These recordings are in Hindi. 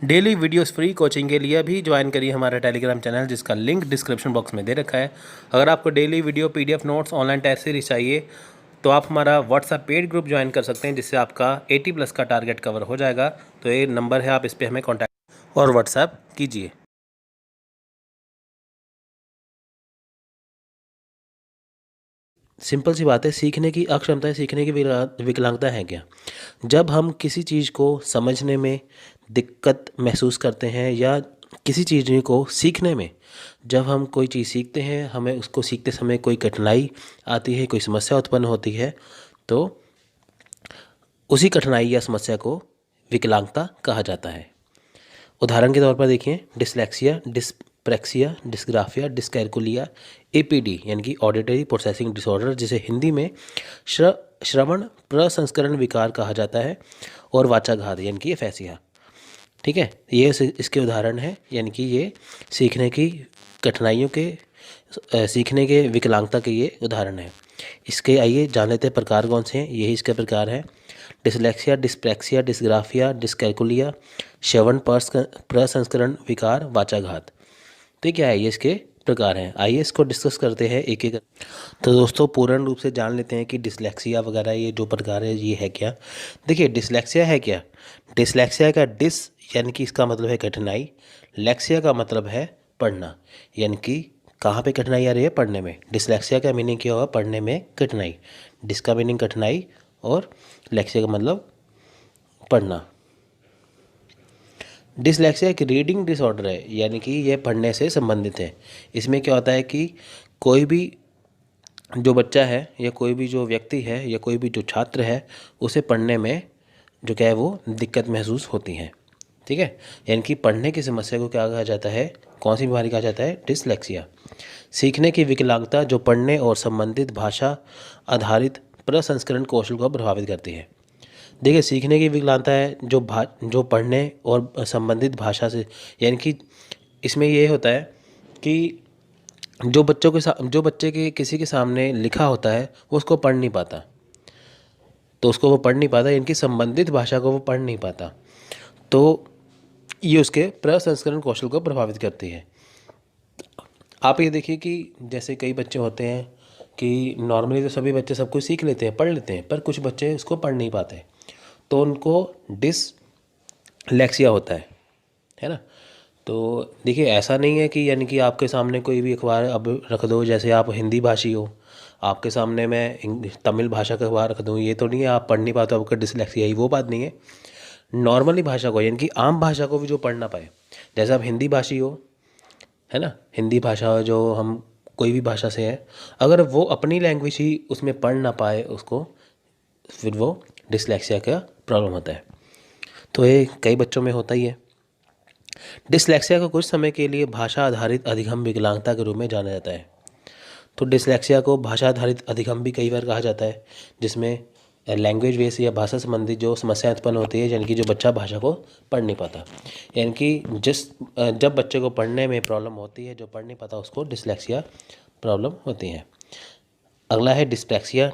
डेली वीडियोस फ्री कोचिंग के लिए भी ज्वाइन करिए हमारा टेलीग्राम चैनल, जिसका लिंक डिस्क्रिप्शन बॉक्स में दे रखा है। अगर आपको daily video PDF notes online test series चाहिए तो आप हमारा व्हाट्सएप पेड ग्रुप ज्वाइन कर सकते हैं, जिससे आपका 80+ का टारगेट कवर हो जाएगा। तो ये नंबर है, आप इस पर हमें कॉन्टैक्ट और व्हाट्सएप कीजिए। सिंपल सी बात है, सीखने की अक्षमता है, सीखने की विकलांगता है क्या? जब हम किसी चीज़ को समझने में दिक्कत महसूस करते हैं या किसी चीज़ को सीखने में, जब हम कोई चीज़ सीखते हैं, हमें उसको सीखते समय कोई कठिनाई आती है, कोई समस्या उत्पन्न होती है, तो उसी कठिनाई या समस्या को विकलांगता कहा जाता है। उदाहरण के तौर पर देखिए, dyslexia, dyspraxia, dysgraphia, dyscalculia, APD यानी कि ऑडिटरी प्रोसेसिंग डिसऑर्डर, जिसे हिंदी में श्रवण प्रसंस्करण विकार कहा जाता है, और वाचाघात यानी कि एफेसिया। ठीक है, ये इसके उदाहरण हैं, यानी कि ये सीखने की कठिनाइयों के सीखने के विकलांगता के ये उदाहरण हैं। इसके आइए जान लेते हैं प्रकार कौन से हैं। यही इसके प्रकार हैं: डिसलेक्सिया, डिस्प्रैक्सिया, डिस्ग्राफिया, डिस्कैलकुलिया, श्रवण प्रसंस्करण विकार, वाचाघात। तो क्या है, ये इसके प्रकार हैं। आइए इसको डिस्कस करते हैं एक एक। तो दोस्तों, पूर्ण रूप से जान लेते हैं कि डिसलेक्सिया वगैरह ये जो प्रकार है ये है क्या। देखिए, डिसलेक्सिया है क्या? डिसलेक्सिया का डिस यानी कि इसका मतलब है कठिनाई, लेक्सिया का मतलब है पढ़ना, यानी कि कहाँ पे कठिनाई आ रही है? पढ़ने में। डिसलेक्सिया का मीनिंग क्या होगा? पढ़ने में कठिनाई। डिस का मीनिंग कठिनाई और लेक्सिया का मतलब पढ़ना। डिसलेक्सिया एक रीडिंग डिसऑर्डर है, यानी कि यह पढ़ने से संबंधित है। इसमें क्या होता है कि कोई भी जो बच्चा है या कोई भी जो व्यक्ति है या कोई भी जो छात्र है, उसे पढ़ने में जो क्या है वो दिक्कत महसूस होती है। ठीक है, यानी कि पढ़ने की समस्या को क्या कहा जाता है? कौन सी बीमारी कहा जाता है? डिसलेक्सिया। सीखने की विकलांगता जो पढ़ने और संबंधित भाषा आधारित प्रसंस्करण कौशल को प्रभावित करती है। देखिए, सीखने की विकलांगता है जो पढ़ने और संबंधित भाषा से, यानी कि इसमें ये होता है कि जो बच्चे के किसी के सामने लिखा होता है वो उसको पढ़ नहीं पाता, तो उसको वो पढ़ नहीं पाता, यानी कि संबंधित भाषा को वो पढ़ नहीं पाता, तो ये उसके प्रसंस्करण कौशल को प्रभावित करती है। आप ये देखिए कि जैसे कई बच्चे होते हैं कि नॉर्मली तो सभी बच्चे सब कुछ सीख लेते हैं, पढ़ लेते हैं, पर कुछ बच्चे उसको पढ़ नहीं पाते, तो उनको डिसलेक्सिया होता है ना। तो देखिए, ऐसा नहीं है कि यानी कि आपके सामने कोई भी अखबार अब रख दो, जैसे आप हिंदी भाषी हो, आपके सामने मैं तमिल भाषा का अखबार रख दूँ, ये तो नहीं है आप पढ़ नहीं पाते, आपका डिसलेक्सिया ही, वो बात नहीं है। नॉर्मली भाषा को, यानी कि आम भाषा को भी जो पढ़ ना पाए, जैसे आप हिंदी भाषी हो, है ना, हिंदी भाषा जो हम कोई भी भाषा से है, अगर वो अपनी लैंग्वेज ही उसमें पढ़ ना पाए उसको, फिर वो डिसलेक्सिया का प्रॉब्लम होता है। तो ये कई बच्चों में होता ही है। डिसलेक्सिया को कुछ समय के लिए भाषा आधारित अधिगम विकलांगता के रूप में जाना जाता है। तो डिसलेक्सिया को भाषा आधारित अधिगम भी कई बार कहा जाता है, जिसमें लैंग्वेज बेस या भाषा संबंधी जो समस्या उत्पन्न होती है, यानी कि जो बच्चा भाषा को पढ़ नहीं पाता, यानी कि जब बच्चे को पढ़ने में प्रॉब्लम होती है, जो पढ़ नहीं पाता उसको डिसलेक्सिया प्रॉब्लम होती है। अगला है डिस्प्रैक्सिया।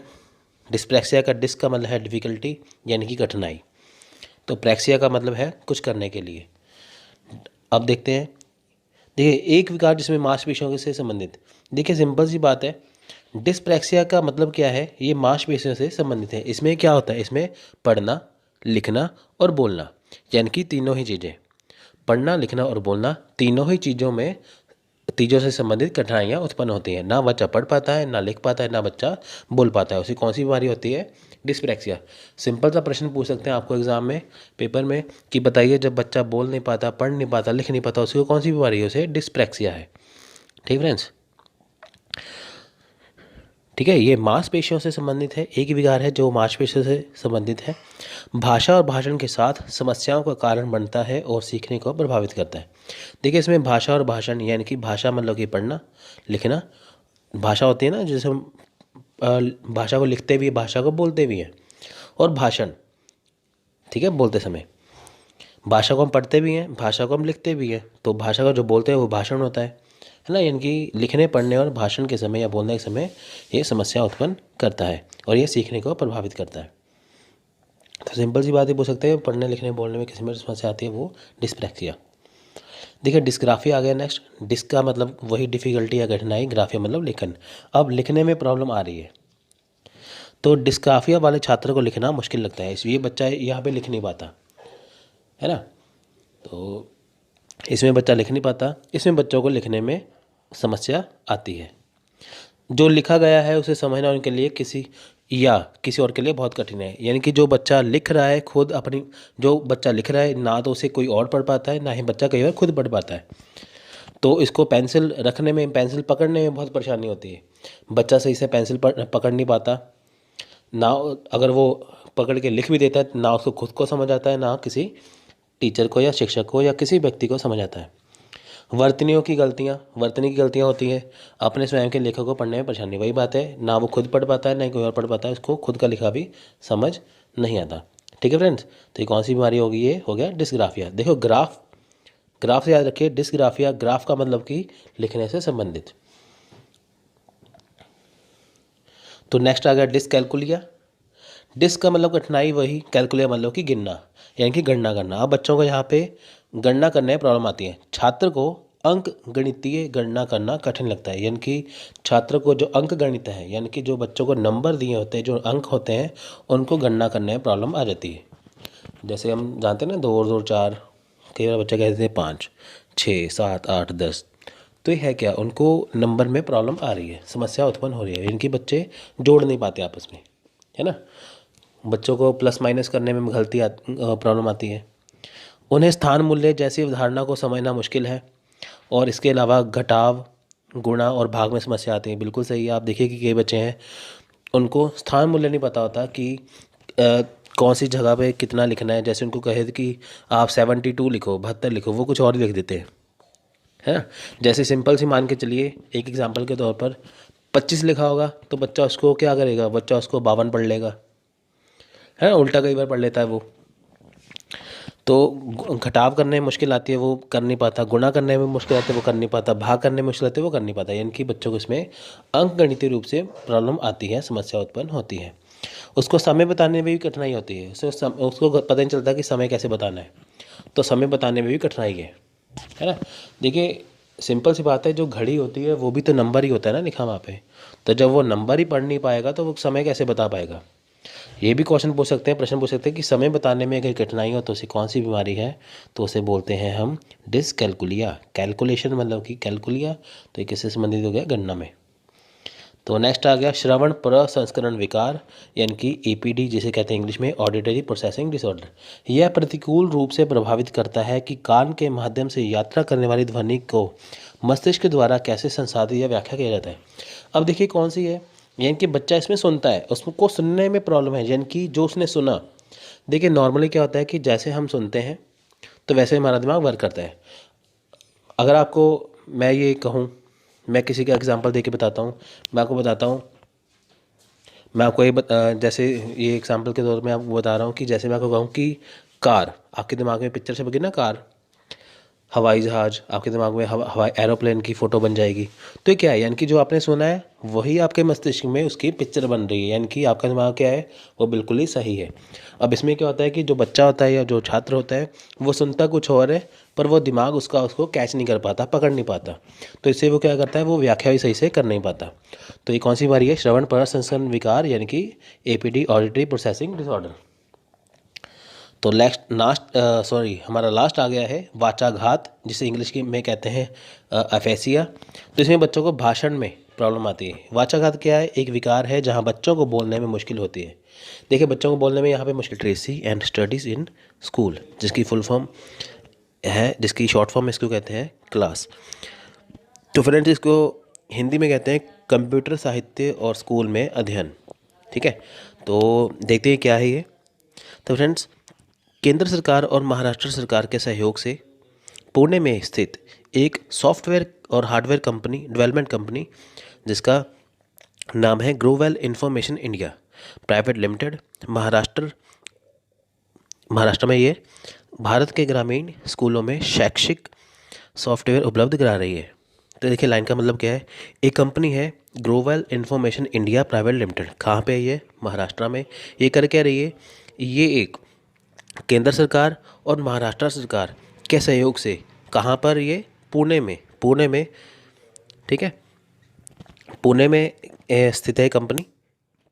डिस्प्रैक्सिया का डिस का मतलब है डिफ़िकल्टी, यानी कि कठिनाई, तो प्रैक्सिया का मतलब है कुछ करने के लिए। अब देखते हैं, देखिए, एक विकार जिसमें मांसपेशियों से संबंधित। देखिए, सिंपल सी बात है, डिस्प्रैक्सिया का मतलब क्या है? ये मांसपेशियों से संबंधित है। इसमें क्या होता है? इसमें पढ़ना, लिखना और बोलना, यानी कि तीनों ही चीज़ें, पढ़ना, लिखना और बोलना, तीनों ही चीज़ों से संबंधित कठिनाइयाँ उत्पन्न होती हैं। ना बच्चा पढ़ पाता है, ना लिख पाता है, ना बच्चा बोल पाता है। उसे कौन सी बीमारी होती है? डिस्प्रैक्सिया। सिंपल सा प्रश्न पूछ सकते हैं आपको एग्जाम में, पेपर में, कि बताइए, जब बच्चा बोल नहीं पाता, पढ़ नहीं पाता, लिख नहीं पाता, उसको कौन सी बीमारी है? उसे डिस्प्रैक्सिया है। ठीक फ्रेंड्स, ठीक है, ये मांसपेशियों से संबंधित है, एक ही विकार है जो मांसपेशियों से संबंधित है, भाषा और भाषण के साथ समस्याओं का कारण बनता है और सीखने को प्रभावित करता है। देखिए, इसमें भाषा और भाषण, यानी कि भाषा मतलब कि पढ़ना, लिखना, भाषा होती है ना, जैसे हम भाषा को लिखते भी हैं, भाषा को बोलते भी हैं, और भाषण, ठीक है, बोलते समय, भाषा को हम पढ़ते भी हैं, भाषा को हम लिखते भी हैं, तो भाषा को जो बोलते हैं वो भाषण होता है ना, यानी कि लिखने, पढ़ने और भाषण के समय या बोलने के समय ये समस्या उत्पन्न करता है और ये सीखने को प्रभावित करता है। तो सिंपल सी बात ही बोल सकते हैं, पढ़ने लिखने बोलने में किसी में समस्या आती है वो डिस्प्रैक्सिया। देखिए डिस्ग्राफिया आ गया नेक्स्ट। डिस्क का मतलब वही डिफ़िकल्टी या कठिनाई, ग्राफिया मतलब लेखन। अब लिखने में प्रॉब्लम आ रही है, तो डिस्ग्राफिया वाले छात्र को लिखना मुश्किल लगता है, इसलिए बच्चा यहाँ पे लिख नहीं पाता है ना। तो इसमें बच्चा लिख नहीं पाता, इसमें बच्चों को लिखने में समस्या आती है। जो लिखा गया है उसे समझना उनके लिए किसी और के लिए बहुत कठिन है। यानी कि जो बच्चा लिख रहा है खुद अपनी, जो बच्चा लिख रहा है ना तो उसे कोई और पढ़ पाता है, ना ही बच्चा कई बार खुद पढ़ पाता है। तो इसको पेंसिल रखने में, पेंसिल पकड़ने में बहुत परेशानी होती है। बच्चा सही से पेंसिल पकड़ नहीं पाता ना, अगर वो पकड़ के लिख भी देता है ना उसको खुद को समझ आता है, ना किसी टीचर को या शिक्षक को या किसी व्यक्ति को समझ आता है। वर्तनी की गलतियाँ होती हैं, अपने स्वयं के लेखक को पढ़ने में परेशानी। वही बात है, ना वो खुद पढ़ पाता है ना ही कोई और पढ़ पाता है, उसको खुद का लिखा भी समझ नहीं आता। ठीक है फ्रेंड्स, तो ये कौन सी बीमारी होगी, ये हो गया डिस्ग्राफिया। देखो ग्राफ से याद रखिए, डिस्ग्राफिया ग्राफ का मतलब कि लिखने से संबंधित। तो नेक्स्ट आ गया डिसकैलकुलिया। डिस्क का मतलब कठिनाई वही, कैलकुलिया मतलब कि गिनना, यानी कि गणना करना। अब बच्चों को यहाँ पे गणना करने में प्रॉब्लम आती है। छात्र को अंक गणितीय गणना करना कठिन लगता है, यानी कि छात्र को जो अंक गणित है, यानी कि जो बच्चों को नंबर दिए होते हैं, जो अंक होते हैं, उनको गणना करने में प्रॉब्लम आ जाती है। जैसे हम जानते हैं ना, 2 और 2 4, कई बार बच्चे कहते हैं 5 6 7 8 10। तो ये है क्या, उनको नंबर में प्रॉब्लम आ रही है, समस्या उत्पन्न हो रही है, इनकी बच्चे जोड़ नहीं पाते आपस में, है ना। बच्चों को प्लस माइनस करने में प्रॉब्लम आती है। उन्हें स्थान मूल्य जैसी अवधारणा को समझना मुश्किल है। और इसके अलावा घटाव, गुणा और भाग में समस्या आती है। बिल्कुल सही है, आप देखिए कि कई बच्चे हैं उनको स्थान मूल्य नहीं पता होता कि कौन सी जगह पे कितना लिखना है। जैसे उनको कहे कि आप 72 लिखो, 72 लिखो, वो कुछ और ही लिख देते हैं, है ना। जैसे सिंपल सी मान के चलिए, एक एग्जांपल के तौर पर 25 लिखा होगा तो बच्चा उसको क्या करेगा, बच्चा उसको 52 पढ़ लेगा, है ना। उल्टा कई बार पढ़ लेता है वो। तो घटाव करने में मुश्किल आती है, वो कर नहीं पाता। गुणा करने में मुश्किल आती है, वो कर नहीं पाता। भाग करने में मुश्किल आती है, वो कर नहीं पाता। यानी कि बच्चों को इसमें अंक गणितीय रूप से प्रॉब्लम आती है, समस्या उत्पन्न होती है। उसको समय बताने में भी कठिनाई होती है, उसको पता नहीं चलता कि समय कैसे बताना है, तो समय बताने में भी कठिनाई है ना। देखिए सिंपल सी बात है, जो घड़ी होती है वो भी तो नंबर ही होता है ना लिखा वहाँ पे। तो जब वो नंबर ही पढ़ नहीं पाएगा तो वो समय कैसे बता पाएगा। ये भी क्वेश्चन पूछ सकते हैं, प्रश्न पूछ सकते हैं कि समय बताने में अगर कठिनाई हो तो उसे कौन सी बीमारी है, तो उसे बोलते हैं हम डिसकैलकुलिया। कैलकुलेशन मतलब कि कैलकुलिया, तो ये किससे संबंधित हो गया, गणना में। तो नेक्स्ट आ गया श्रवण प्रसंस्करण विकार, यानी कि एपीडी जिसे कहते हैं इंग्लिश में, ऑडिटरी प्रोसेसिंग डिसऑर्डर। यह प्रतिकूल रूप से प्रभावित करता है कि कान के माध्यम से यात्रा करने वाली ध्वनि को मस्तिष्क द्वारा कैसे संसाधित या व्याख्या किया जाता है। अब देखिए कौन सी है, यानी कि बच्चा इसमें सुनता है, उसको सुनने में प्रॉब्लम है, यानी कि जो उसने सुना। देखिए नॉर्मली क्या होता है कि जैसे हम सुनते हैं तो वैसे हमारा दिमाग वर्क करता है। अगर आपको मैं ये कहूँ, मैं किसी का एग्जांपल दे के बताता हूँ, मैं आपको बताता हूँ, मैं आपको जैसे ये एग्जांपल के तौर में आपको बता रहा हूँ कि जैसे मैं आपको कहूँ कि कार, आपके दिमाग में पिक्चर से बगी ना कार, हवाई जहाज़, आपके दिमाग में हवाई एरोप्लेन की फ़ोटो बन जाएगी। तो ये क्या है, यानी कि जो आपने सुना है वही आपके मस्तिष्क में उसकी पिक्चर बन रही है, यानी कि आपका दिमाग क्या है, वो बिल्कुल ही सही है। अब इसमें क्या होता है कि जो बच्चा होता है या जो छात्र होता है वो सुनता कुछ और है, पर वो दिमाग उसको कैच नहीं कर पाता, पकड़ नहीं पाता। तो इससे वो क्या करता है, वो व्याख्या भी सही से कर नहीं पाता। तो ये कौन सी बीमारी है, श्रवण प्रसंस्करण विकार, यानी कि एपीडी, ऑडिटरी प्रोसेसिंग डिसऑर्डर। तो हमारा लास्ट आ गया है वाचाघात, जिसे इंग्लिश की में कहते हैं अफेसिया। तो इसमें बच्चों को भाषण में प्रॉब्लम आती है। वाचाघात क्या है, एक विकार है जहां बच्चों को बोलने में मुश्किल होती है। देखिए बच्चों को बोलने में यहाँ पे मुश्किल, Tracy and studies in school, जिसकी फुल फॉर्म है, जिसकी शॉर्ट फॉर्म इसको कहते हैं क्लास। तो फ्रेंड्स इसको हिंदी में कहते हैं कंप्यूटर साहित्य और स्कूल में अध्ययन। ठीक है, तो देखते हैं क्या है ये। तो फ्रेंड्स केंद्र सरकार और महाराष्ट्र सरकार के सहयोग से पुणे में स्थित एक सॉफ्टवेयर और हार्डवेयर डेवलपमेंट कंपनी, जिसका नाम है grovel information India private limited, Maharashtra में ये भारत के ग्रामीण स्कूलों में शैक्षिक सॉफ्टवेयर उपलब्ध करा रही है। तो देखिए लाइन का मतलब क्या है, एक कंपनी है grovel information India private limited, कहाँ पे है ये, महाराष्ट्र में। ये कर क्या रही है, ये एक केंद्र सरकार और महाराष्ट्र सरकार के सहयोग से, कहाँ पर, ये पुणे में, ठीक है, पुणे में स्थित है कंपनी।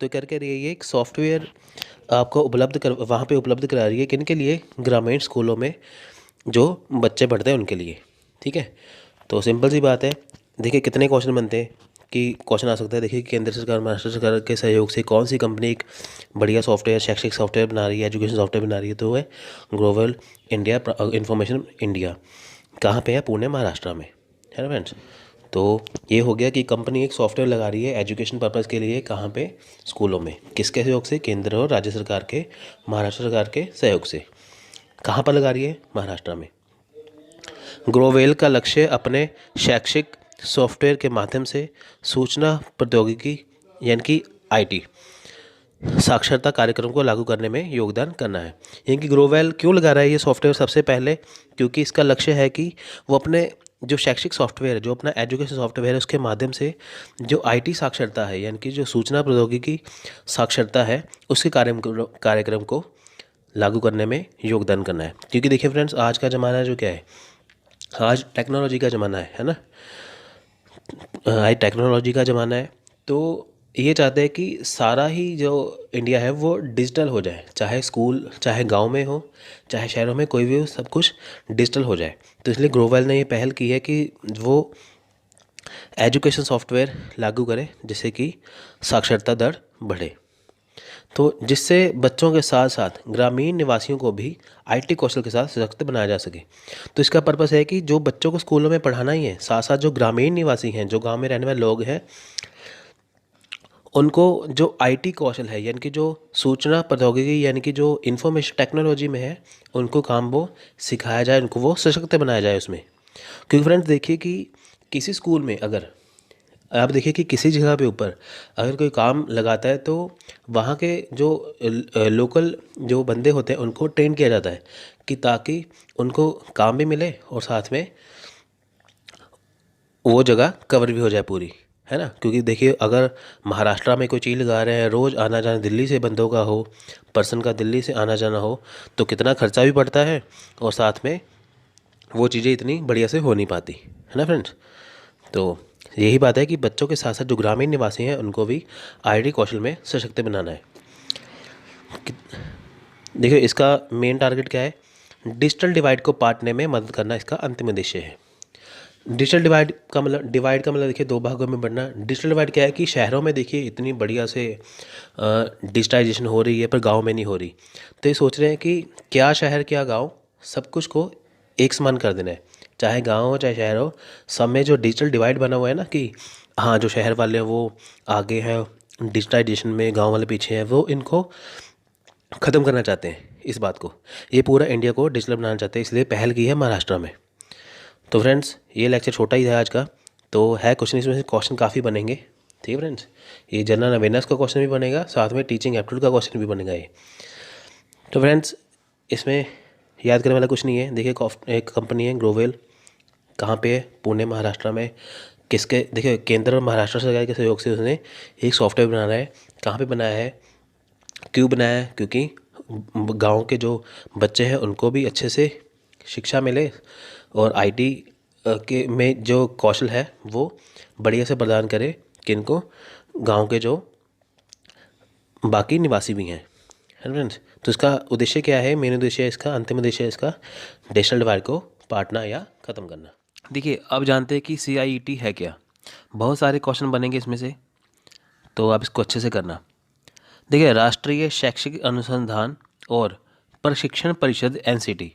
तो करके रही है, ये एक सॉफ्टवेयर आपको उपलब्ध कर वहाँ पे उपलब्ध करा रही है, किन के लिए, ग्रामीण स्कूलों में जो बच्चे पढ़ते हैं उनके लिए, ठीक है। तो सिंपल सी बात है, देखिए कितने क्वेश्चन बनते हैं कि क्वेश्चन आ सकता है। देखिए केंद्र सरकार महाराष्ट्र सरकार के सहयोग से कौन सी कंपनी एक बढ़िया सॉफ्टवेयर, शैक्षिक सॉफ्टवेयर बना रही है, एजुकेशन सॉफ्टवेयर बना रही है, तो वो है ग्लोबल इंडिया इंफॉर्मेशन इंडिया। कहाँ पे है, पुणे महाराष्ट्र में, है ना फ्रेंड्स। तो ये हो गया कि कंपनी एक सॉफ्टवेयर लगा रही है एजुकेशन पर्पज़ के लिए, कहाँ पे, स्कूलों में। किसके सहयोग से, केंद्र और राज्य सरकार के, महाराष्ट्र सरकार के सहयोग से। कहाँ पर लगा रही है, महाराष्ट्र में। ग्रोवेल का लक्ष्य अपने शैक्षिक सॉफ्टवेयर के माध्यम से सूचना प्रौद्योगिकी यानी कि आईटी साक्षरता कार्यक्रम को लागू करने में योगदान करना है। यानी कि ग्रोवेल क्यों लगा रहा है ये सॉफ्टवेयर, सबसे पहले क्योंकि इसका लक्ष्य है कि वो अपने जो शैक्षिक सॉफ्टवेयर है, जो अपना एजुकेशन सॉफ्टवेयर है, उसके माध्यम से जो आईटी साक्षरता है यानी कि जो सूचना प्रौद्योगिकी साक्षरता है, उसके कार्यक्रम को लागू करने में योगदान करना है। क्योंकि देखिए फ्रेंड्स, आज का ज़माना जो क्या है, आज टेक्नोलॉजी का ज़माना है ना। आज टेक्नोलॉजी का ज़माना है, तो ये चाहते हैं कि सारा ही जो इंडिया है वो डिजिटल हो जाए, चाहे स्कूल, चाहे गांव में हो, चाहे शहरों में, कोई भी हो, सब कुछ डिजिटल हो जाए। तो इसलिए ग्लोबल ने ये पहल की है कि वो एजुकेशन सॉफ्टवेयर लागू करे जिससे कि साक्षरता दर बढ़े, तो जिससे बच्चों के साथ साथ ग्रामीण निवासियों को भी आईटी कौशल के साथ सशक्त बनाया जा सके। तो इसका पर्पस है कि जो बच्चों को स्कूलों में पढ़ाना ही है, साथ साथ जो ग्रामीण निवासी हैं, जो गांव में रहने वाले लोग हैं, उनको जो आईटी कौशल है यानी कि जो सूचना प्रौद्योगिकी यानी कि जो इंफॉर्मेशन टेक्नोलॉजी में है, उनको काम वो सिखाया जाए, उनको वो सशक्त बनाया जाए उसमें। क्योंकि फ्रेंड्स देखिए कि किसी स्कूल में अगर आप देखिए कि किसी जगह पे ऊपर अगर कोई काम लगाता है, तो वहाँ के जो लोकल जो बंदे होते हैं उनको ट्रेन किया जाता है कि ताकि उनको काम भी मिले और साथ में वो जगह कवर भी हो जाए पूरी, है ना। क्योंकि देखिए अगर महाराष्ट्र में कोई चीज़ लगा रहे हैं, रोज़ आना जाना दिल्ली से बंदों का हो, पर्सन का दिल्ली से आना जाना हो, तो कितना खर्चा भी पड़ता है और साथ में वो चीज़ें इतनी बढ़िया से हो नहीं पाती, है ना फ्रेंड्स। तो यही बात है कि बच्चों के साथ साथ जो ग्रामीण निवासी हैं उनको भी आईटी कौशल में सशक्त बनाना है। देखिए इसका मेन टारगेट क्या है, डिजिटल डिवाइड को पाटने में मदद करना इसका अंतिम उद्देश्य है। डिजिटल डिवाइड का मतलब देखिए दो भागों में बढ़ना। डिजिटल डिवाइड क्या है कि शहरों में देखिए इतनी बढ़िया से डिजिटाइजेशन हो रही है पर गांव में नहीं हो रही। तो ये सोच रहे हैं कि क्या शहर क्या गांव, सब कुछ को एक समान कर देना है, चाहे गांव हो चाहे शहर हो, सब में जो डिजिटल डिवाइड बना हुआ है ना, कि हाँ जो शहर वाले हैं वो आगे हैं डिजिटाइजेशन में, गांव वाले पीछे हैं, वो इनको ख़त्म करना चाहते हैं। इस बात को, ये पूरा इंडिया को डिजिटल बनाना चाहते हैं, इसलिए पहल की है महाराष्ट्र में। तो फ्रेंड्स ये लेक्चर छोटा ही था आज का, तो है क्वेश्चन, इसमें से क्वेश्चन काफ़ी बनेंगे, ठीक है फ्रेंड्स। ये जनरल अवेयरनेस का क्वेश्चन भी बनेगा, साथ में टीचिंग एप्टीट्यूड का क्वेश्चन भी बनेगा ये। तो फ्रेंड्स इसमें याद करने वाला कुछ नहीं है। देखिए एक कंपनी है ग्लोवेल, कहाँ पे है, पुणे महाराष्ट्र में। किसके, देखिए केंद्र और महाराष्ट्र सरकार के सहयोग से उसने एक सॉफ्टवेयर बनाना है। कहाँ पे बनाया है, क्यों बनाया है, क्योंकि गांव के जो बच्चे हैं उनको भी अच्छे से शिक्षा मिले और आईटी के में जो कौशल है वो बढ़िया से प्रदान करे किनको, गांव के जो बाकी निवासी भी हैं, है ना फ्रेंड्स। तो इसका उद्देश्य क्या है, मेन उद्देश्य है इसका, अंतिम उद्देश्य है इसका डिजिटल डिवाइड को पाटना या ख़त्म करना। देखिए अब जानते हैं कि CIET है क्या। बहुत सारे क्वेश्चन बनेंगे इसमें से, तो आप इसको अच्छे से करना। देखिए राष्ट्रीय शैक्षिक अनुसंधान और प्रशिक्षण परिषद NCT,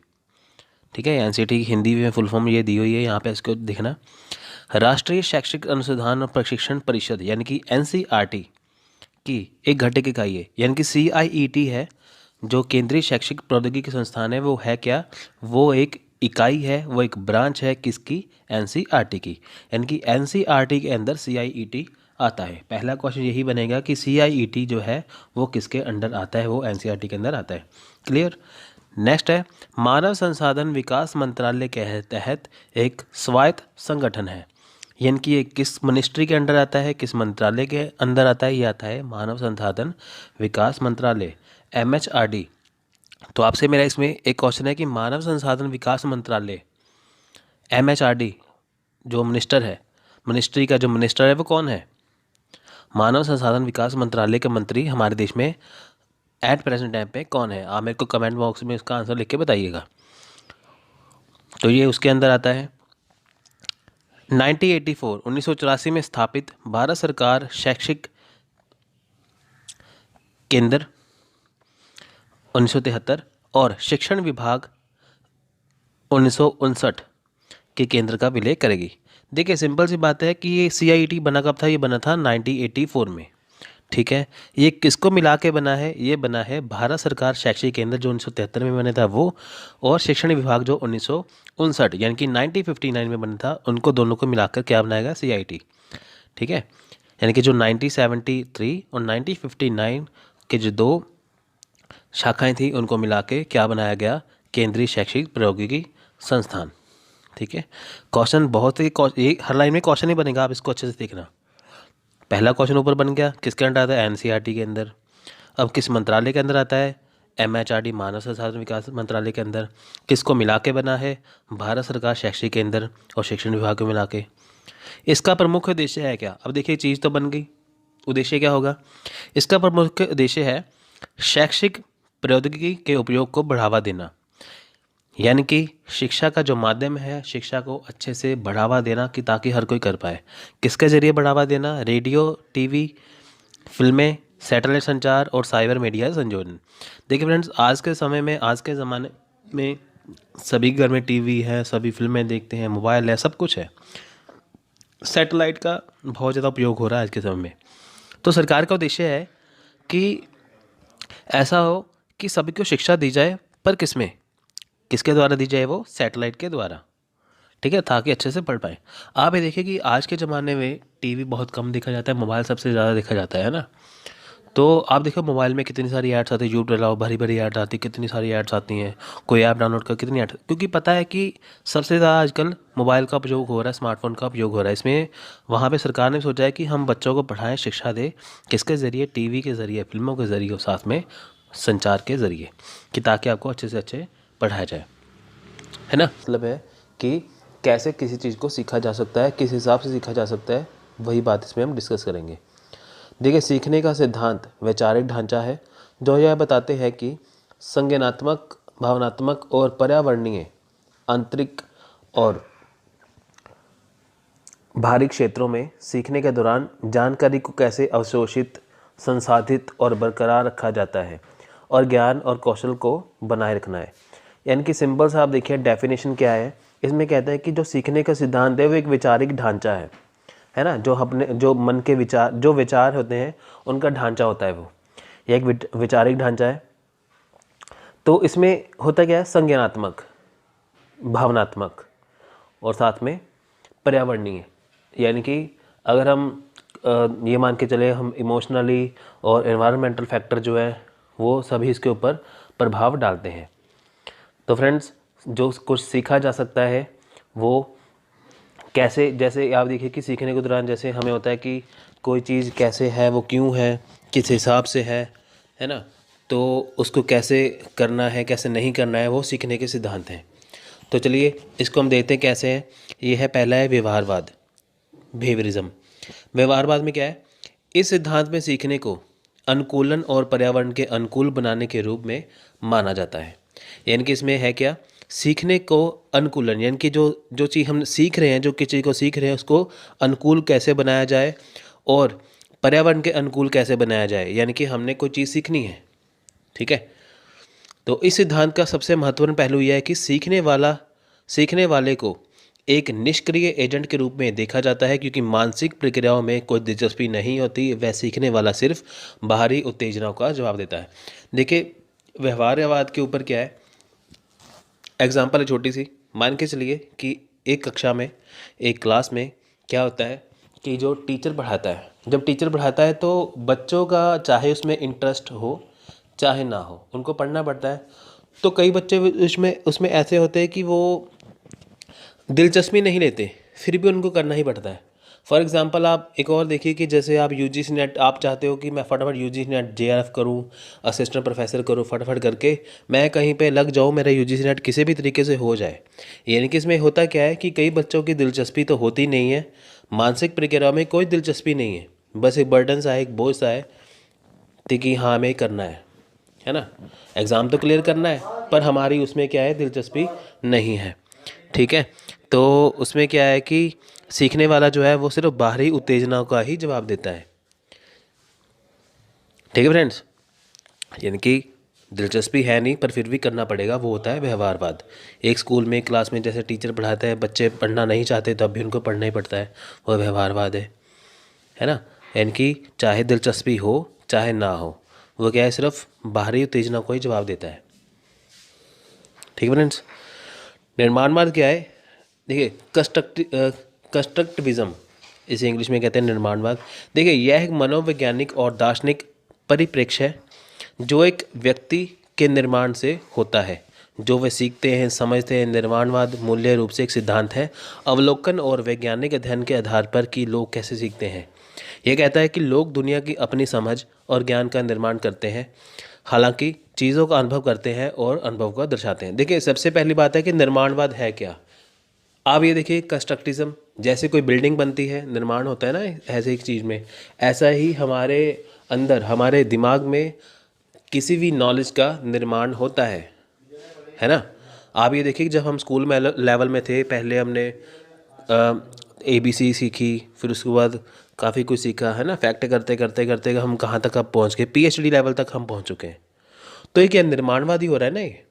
ठीक है। NCT की हिंदी में फुल फॉर्म ये दी हुई है यहाँ पे, इसको देखना। राष्ट्रीय शैक्षिक अनुसंधान और प्रशिक्षण परिषद यानी कि NCERT की एक घटक इकाई है, यानी कि CIET है जो केंद्रीय शैक्षिक प्रौद्योगिकी संस्थान है, वो है क्या, वो एक इकाई है, वो एक ब्रांच है किसकी, NCERT की। यानी कि NCERT के अंदर CIET आता है। पहला क्वेश्चन यही बनेगा कि CIET जो है वो किसके अंडर आता है, वो NCERT के अंदर आता है। क्लियर। नेक्स्ट है मानव संसाधन विकास मंत्रालय के तहत एक स्वायत्त संगठन है, यानी कि ये किस मिनिस्ट्री के अंडर आता है, किस मंत्रालय के अंदर आता है, ये आता है मानव संसाधन विकास मंत्रालय, MHRD, तो आपसे मेरा इसमें एक क्वेश्चन है कि मानव संसाधन विकास मंत्रालय MHRD जो मिनिस्टर है, मिनिस्ट्री का जो मिनिस्टर है वो कौन है? मानव संसाधन विकास मंत्रालय के मंत्री हमारे देश में एट प्रेजेंट टाइम पे कौन है? आप मेरे को कमेंट बॉक्स में इसका आंसर लिख के बताइएगा। तो ये उसके अंदर आता है 1984 में स्थापित भारत सरकार शैक्षिक केंद्र 1973 और शिक्षण विभाग 1959 के केंद्र का विलय करेगी। देखिए सिंपल सी बात है कि ये CIET बना कब था? ये बना था 1984 में। ठीक है, ये किसको मिला के बना है? ये बना है भारत सरकार शैक्षिक केंद्र जो 1973 में बना था वो, और शिक्षण विभाग जो 1959 यानी कि 1959 में बना था, उनको दोनों को मिलाकर क्या बनाएगा? CIET। ठीक है, यानी कि जो 1973 और 1959 के जो दो शाखाएं थी उनको मिला के क्या बनाया गया? केंद्रीय शैक्षिक प्रौद्योगिकी संस्थान। ठीक है, क्वेश्चन बहुत ही ये हर लाइन में क्वेश्चन ही बनेगा, आप इसको अच्छे से देखना। पहला क्वेश्चन ऊपर बन गया, किसके अंडर आता है? NCERT के अंदर। अब किस मंत्रालय के अंदर आता है? MHRD मानव संसाधन विकास मंत्रालय के अंदर। किसको मिला के बना है? भारत सरकार शैक्षिक केंद्र और शिक्षण विभाग को मिला के। इसका प्रमुख उद्देश्य है क्या? अब देखिए चीज़ तो बन गई, उद्देश्य क्या होगा? इसका प्रमुख उद्देश्य है शैक्षिक प्रौद्योगिकी के उपयोग को बढ़ावा देना, यानी कि शिक्षा का जो माध्यम है, शिक्षा को अच्छे से बढ़ावा देना कि ताकि हर कोई कर पाए। किसके ज़रिए बढ़ावा देना? रेडियो, TV, फिल्में, सैटेलाइट संचार और साइबर मीडिया संयोजन। देखिए फ्रेंड्स, आज के समय में, आज के ज़माने में सभी घर में TV है, सभी फिल्में देखते हैं, मोबाइल है, सब कुछ है। सैटेलाइट का बहुत ज़्यादा उपयोग हो रहा है आज के समय में। तो सरकार का उद्देश्य है कि ऐसा हो कि सभी को शिक्षा दी जाए, पर किसमें, किसके द्वारा दी जाए? वो सैटेलाइट के द्वारा। ठीक है, ताकि अच्छे से पढ़ पाए। आप ये देखिए कि आज के ज़माने में TV बहुत कम देखा जाता है, मोबाइल सबसे ज़्यादा देखा जाता है ना। तो आप देखो मोबाइल में कितनी सारी ऐड्स आती है, यूट्यूब चलाओ भरी भरी ऐड्स आती है, कितनी सारी ऐड्स आती हैं। कोई ऐप डाउनलोड कर कितनी ऐड, क्योंकि पता है कि सबसे ज़्यादा आजकल मोबाइल का उपयोग हो रहा है, स्मार्टफोन का उपयोग हो रहा है। इसमें वहाँ पे सरकार ने सोचा है कि हम बच्चों को पढ़ाएं, शिक्षा दें, किसके ज़रिए? TV के ज़रिए, फिल्मों के ज़रिए और साथ में संचार के ज़रिए, कि ताकि आपको अच्छे से अच्छे पढ़ाया जाए, है ना। मतलब है कि कैसे किसी चीज़ को सीखा जा सकता है, किस हिसाब से सीखा जा सकता है, वही बात इसमें हम डिस्कस करेंगे। देखिए, सीखने का सिद्धांत वैचारिक ढांचा है जो यह बताते हैं कि संज्ञानात्मक, भावनात्मक और पर्यावरणीय, आंतरिक और बाहरी क्षेत्रों में सीखने के दौरान जानकारी को कैसे अवशोषित, संसाधित और बरकरार रखा जाता है, और ज्ञान और कौशल को बनाए रखना है। यानी कि सिंपल सा आप देखिए डेफिनेशन क्या है, इसमें कहते हैं कि जो सीखने का सिद्धांत है वो एक वैचारिक ढांचा है ना। जो अपने, जो मन के विचार, जो विचार होते हैं उनका ढांचा होता है वो, ये एक वैचारिक ढांचा है। तो इसमें होता क्या है? संज्ञानात्मक, भावनात्मक और साथ में पर्यावरणीय। यानी कि अगर हम ये मान के चले, हम इमोशनली और एनवायरमेंटल फैक्टर जो है वो सभी इसके ऊपर प्रभाव डालते हैं। तो फ्रेंड्स, जो कुछ सीखा जा सकता है वो कैसे, जैसे आप देखिए कि सीखने के दौरान जैसे हमें होता है कि कोई चीज़ कैसे है, वो क्यों है, किस हिसाब से है ना। तो उसको कैसे करना है, कैसे नहीं करना है, वो सीखने के सिद्धांत हैं। तो चलिए इसको हम देखते हैं कैसे है। ये है, पहला है व्यवहारवाद, बिहेवियरिज्म। व्यवहारवाद में क्या है? इस सिद्धांत में सीखने को अनुकूलन और पर्यावरण के अनुकूल बनाने के रूप में माना जाता है। यानी कि इसमें है क्या? सीखने को अनुकूलन, यानी कि जो जो चीज़ हम सीख रहे हैं, जो किसी चीज़ को सीख रहे हैं उसको अनुकूल कैसे बनाया जाए और पर्यावरण के अनुकूल कैसे बनाया जाए। यानी कि हमने कोई चीज़ सीखनी है, ठीक है। तो इस सिद्धांत का सबसे महत्वपूर्ण पहलू यह है कि सीखने वाले को एक निष्क्रिय एजेंट के रूप में देखा जाता है, क्योंकि मानसिक प्रक्रियाओं में कोई दिलचस्पी नहीं होती। वह सीखने वाला सिर्फ बाहरी उत्तेजनाओं का जवाब देता है। देखिए, व्यवहारवाद के ऊपर क्या है, एग्जाम्पल है छोटी सी। मान के चलिए कि एक कक्षा में, एक क्लास में क्या होता है कि जो टीचर पढ़ाता है, जब टीचर पढ़ाता है तो बच्चों का चाहे उसमें इंटरेस्ट हो चाहे ना हो, उनको पढ़ना पड़ता है। तो कई बच्चे उसमें ऐसे होते हैं कि वो दिलचस्पी नहीं लेते, फिर भी उनको करना ही पड़ता है। फॉर एग्ज़ाम्पल आप एक और देखिए कि जैसे आप यूजीसी नेट आप चाहते हो कि मैं फटाफट यूजीसी नेट जेआरएफ करूं, असिस्टेंट प्रोफेसर करूं, फटाफट करके मैं कहीं पे लग जाऊं, मेरा यूजीसी नेट किसी भी तरीके से हो जाए। यानी कि इसमें होता क्या है कि कई बच्चों की दिलचस्पी तो होती नहीं है, मानसिक प्रक्रिया में कोई दिलचस्पी नहीं है, बस एक बर्डन सा है, एक बोझ सा है कि हाँ हमें करना है ना, एग्ज़ाम तो क्लियर करना है, पर हमारी उसमें क्या है, दिलचस्पी नहीं है। ठीक है, तो उसमें क्या है कि सीखने वाला जो है वो सिर्फ बाहरी उत्तेजना का ही जवाब देता है। ठीक है फ्रेंड्स, यानी कि दिलचस्पी है नहीं पर फिर भी करना पड़ेगा, वो होता है व्यवहारवाद। एक स्कूल में क्लास में जैसे टीचर पढ़ाता है, बच्चे पढ़ना नहीं चाहते तब भी उनको पढ़ना ही पड़ता है, वो व्यवहारवाद है ना। यानी कि चाहे दिलचस्पी हो चाहे ना हो, वो क्या है, सिर्फ बाहरी उत्तेजना को ही जवाब देता है। ठीक है फ्रेंड्स, निर्माणवाद क्या है, देखिए कंस्ट्रक्टिविज्म, इसे इंग्लिश में कहते हैं निर्माणवाद। देखिए यह एक मनोवैज्ञानिक और दार्शनिक परिप्रेक्ष्य है जो एक व्यक्ति के निर्माण से होता है, जो वे सीखते हैं समझते हैं। निर्माणवाद मूल्य रूप से एक सिद्धांत है, अवलोकन और वैज्ञानिक अध्ययन के आधार पर कि लोग कैसे सीखते हैं। यह कहता है कि लोग दुनिया की अपनी समझ और ज्ञान का निर्माण करते हैं, हालांकि चीज़ों का अनुभव करते हैं और अनुभव को दर्शाते हैं। देखिए सबसे पहली बात है कि निर्माणवाद है क्या। आप ये देखिए कंस्ट्रक्टिज्म, जैसे कोई बिल्डिंग बनती है, निर्माण होता है ना ऐसे एक चीज़ में, ऐसा ही हमारे अंदर हमारे दिमाग में किसी भी नॉलेज का निर्माण होता है ना। आप ये देखिए जब हम स्कूल में लेवल में थे, पहले हमने ABC सीखी, फिर उसके बाद काफ़ी कुछ सीखा है ना, फैक्ट करते करते करते हम कहाँ तक अब पहुँच गए, PhD लेवल तक हम पहुँच चुके हैं। तो ये क्या निर्माणवादी हो रहा है ना, ये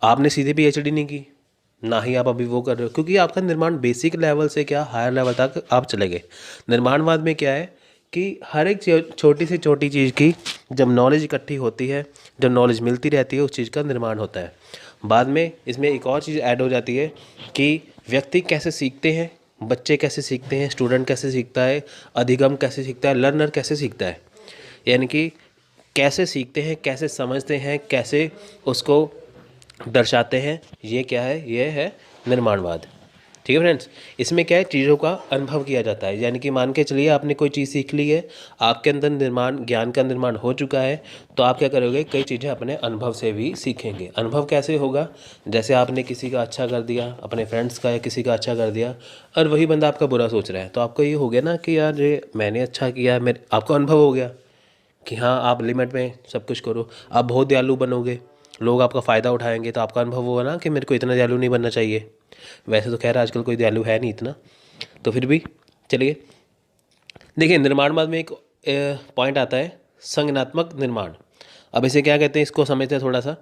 आपने सीधे PhD नहीं की, ना ही आप अभी वो कर रहे हो, क्योंकि आपका निर्माण बेसिक लेवल से क्या हायर लेवल तक आप चले गए। निर्माणवाद में क्या है कि हर एक छोटी से छोटी चीज़ की जब नॉलेज इकट्ठी होती है, जब नॉलेज मिलती रहती है, उस चीज़ का निर्माण होता है। बाद में इसमें एक और चीज़ ऐड हो जाती है कि व्यक्ति कैसे सीखते हैं, बच्चे कैसे सीखते हैं, स्टूडेंट कैसे सीखता है, अधिगम कैसे सीखता है, लर्नर कैसे सीखता है। यानी कि कैसे सीखते हैं, कैसे समझते हैं, कैसे उसको दर्शाते हैं, ये क्या है, ये है निर्माणवाद। ठीक है फ्रेंड्स, इसमें क्या है, चीज़ों का अनुभव किया जाता है। यानी कि मान के चलिए आपने कोई चीज़ सीख ली है, आपके अंदर निर्माण ज्ञान का निर्माण हो चुका है, तो आप क्या करोगे, कई चीज़ें अपने अनुभव से भी सीखेंगे। अनुभव कैसे होगा, जैसे आपने किसी का अच्छा कर दिया, अपने फ्रेंड्स का या किसी का अच्छा कर दिया, और वही बंदा आपका बुरा सोच रहा है, तो आपको ये हो गया ना कि यार ये मैंने अच्छा किया, मेरे आपको अनुभव हो गया कि हाँ आप लिमिट में सब कुछ करो। आप बहुत दयालु बनोगे, लोग आपका फ़ायदा उठाएंगे, तो आपका अनुभव होगा ना कि मेरे को इतना दयालु नहीं बनना चाहिए। वैसे तो खैर आजकल कोई दयालु है नहीं इतना, तो फिर भी चलिए देखिए निर्माणवाद में एक पॉइंट आता है, संज्ञानात्मक निर्माण। अब इसे क्या कहते हैं, इसको समझते हैं थोड़ा सा।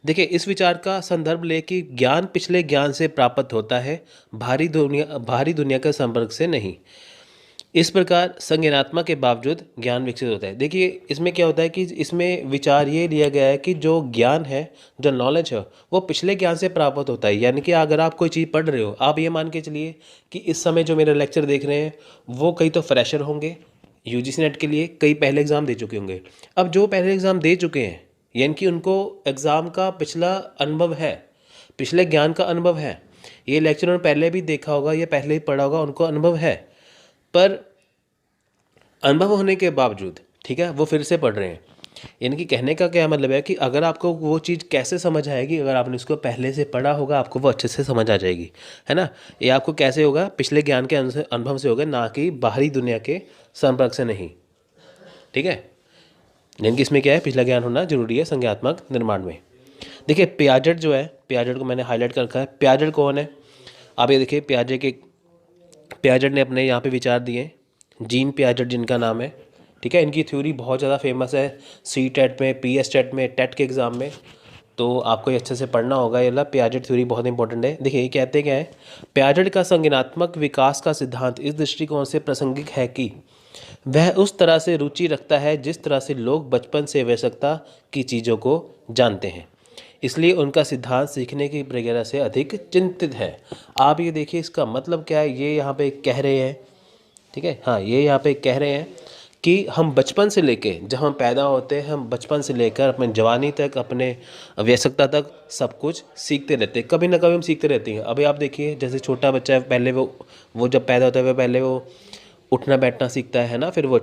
देखिए इस विचार का संदर्भ ले कि ज्ञान पिछले ज्ञान से प्राप्त होता है, भारी दुनिया के संपर्क से नहीं। इस प्रकार संज्ञानात्मक के बावजूद ज्ञान विकसित होता है। देखिए इसमें क्या होता है कि इसमें विचार ये लिया गया है कि जो ज्ञान है, जो नॉलेज है, वो पिछले ज्ञान से प्राप्त होता है। यानी कि अगर आप कोई चीज़ पढ़ रहे हो, आप ये मान के चलिए कि इस समय जो मेरा लेक्चर देख रहे हैं वो कई तो फ्रेशर होंगे, यूजीसी नेट के लिए कई पहले एग्ज़ाम दे चुके होंगे। अब जो पहले एग्ज़ाम दे चुके हैं, यानी कि उनको एग्ज़ाम का पिछला अनुभव है, पिछले ज्ञान का अनुभव है, ये लेक्चर उन्होंने पहले भी देखा होगा, ये पहले ही पढ़ा होगा, उनको अनुभव है। पर अनुभव होने के बावजूद, ठीक है, वो फिर से पढ़ रहे हैं। यानी कि कहने का क्या मतलब है कि अगर आपको वो चीज़ कैसे समझ आएगी, अगर आपने उसको पहले से पढ़ा होगा आपको वो अच्छे से समझ आ जाएगी, है ना। ये आपको कैसे होगा, पिछले ज्ञान के अनुभव से होगा, ना कि बाहरी दुनिया के संपर्क से नहीं। ठीक है, यानी कि इसमें क्या है, पिछला ज्ञान होना जरूरी है संज्ञानात्मक निर्माण में। देखिए पियाजेट जो है, पियाजेट को मैंने हाईलाइट कर रखा है। पियाजेट कौन है, आप ये देखिए, पियाजेट ने अपने यहाँ पे विचार दिए, जीन पियाजेट जिनका नाम है, ठीक है। इनकी थ्योरी बहुत ज़्यादा फेमस है, CTET में, PS में, टेट के एग्ज़ाम में, तो आपको ये अच्छे से पढ़ना होगा। ये ला पियाजेट थ्योरी बहुत इंपॉर्टेंट है। देखिए ये कहते क्या है, पियाजेट का संज्ञानात्मक विकास का सिद्धांत इस दृष्टिकोण से प्रासंगिक है कि वह उस तरह से रुचि रखता है जिस तरह से लोग बचपन से वयस्कता की चीज़ों को जानते हैं, इसलिए उनका सिद्धांत सीखने की प्रक्रिया से अधिक चिंतित है। आप ये देखिए इसका मतलब क्या है, ये यहाँ पे कह रहे हैं, ठीक है, हाँ ये यहाँ पे कह रहे हैं कि हम बचपन से लेके जब हम पैदा होते हैं, हम बचपन से लेकर अपने जवानी तक, अपने वयस्कता तक सब कुछ सीखते रहते हैं, कभी ना कभी हम सीखते रहते हैं। अभी आप देखिए, जैसे छोटा बच्चा है, पहले वो जब पैदा होता है वो पहले वो उठना बैठना सीखता है ना, फिर वो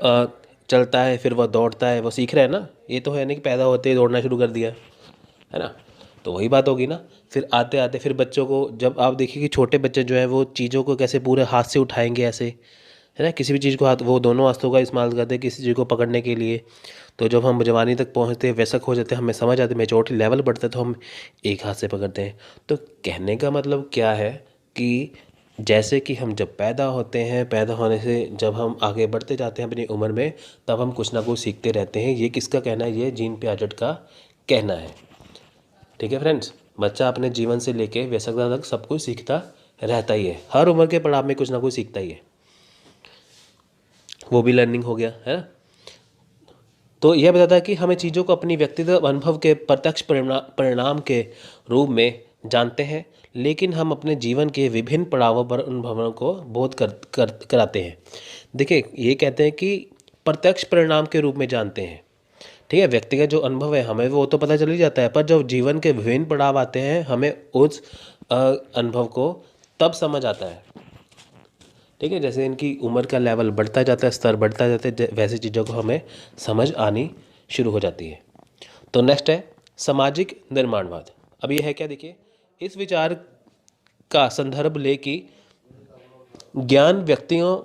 अ, चलता है, फिर वो दौड़ता है, वो सीख रहा है ना। ये तो है नहीं कि पैदा होते ही दौड़ना शुरू कर दिया, है ना। तो वही बात होगी ना। फिर आते आते फिर बच्चों को, जब आप देखिए कि छोटे बच्चे जो है वो चीज़ों को कैसे पूरे हाथ से उठाएंगे ऐसे, है ना, किसी भी चीज़ को हाथ, वो दोनों हाथों का इस्तेमाल करते हैं किसी चीज़ को पकड़ने के लिए। तो जब हम जवानी तक पहुंचते हैं, वयस्क हो जाते हैं, हमें समझ आते, मेच्योरिटी लेवल बढ़ता है, तो हम एक हाथ से पकड़ते हैं। तो कहने का मतलब क्या है कि जैसे कि हम जब पैदा होते हैं, पैदा होने से जब हम आगे बढ़ते जाते हैं अपनी उम्र में, तब हम कुछ ना कुछ सीखते रहते हैं। ये किसका कहना है? ये जीन पियाजेट का कहना है। ठीक है फ्रेंड्स, बच्चा अपने जीवन से लेके वयस्कता तक सब कुछ सीखता रहता ही है, हर उम्र के पड़ाव में कुछ ना कुछ सीखता ही है। वो भी लर्निंग हो गया, है ना। तो यह बताता है कि हमें चीज़ों को अपनी व्यक्तिगत अनुभव के प्रत्यक्ष परिणाम के रूप में जानते हैं, लेकिन हम अपने जीवन के विभिन्न पड़ावों पर अनुभवों को बोध कराते हैं। देखिए, ये कहते हैं कि प्रत्यक्ष परिणाम के रूप में जानते हैं। ठीक है, व्यक्तिगत जो अनुभव है हमें वो तो पता चल ही जाता है, पर जब जीवन के विभिन्न पड़ाव आते हैं हमें उस अनुभव को तब समझ आता है। ठीक है, जैसे इनकी उम्र का लेवल बढ़ता जाता है, स्तर बढ़ता जाता है, वैसी चीज़ों को हमें समझ आनी शुरू हो जाती है। तो नेक्स्ट है सामाजिक निर्माणवाद। अब ये है क्या? देखिए, इस विचार का संदर्भ ले कि ज्ञान व्यक्तियों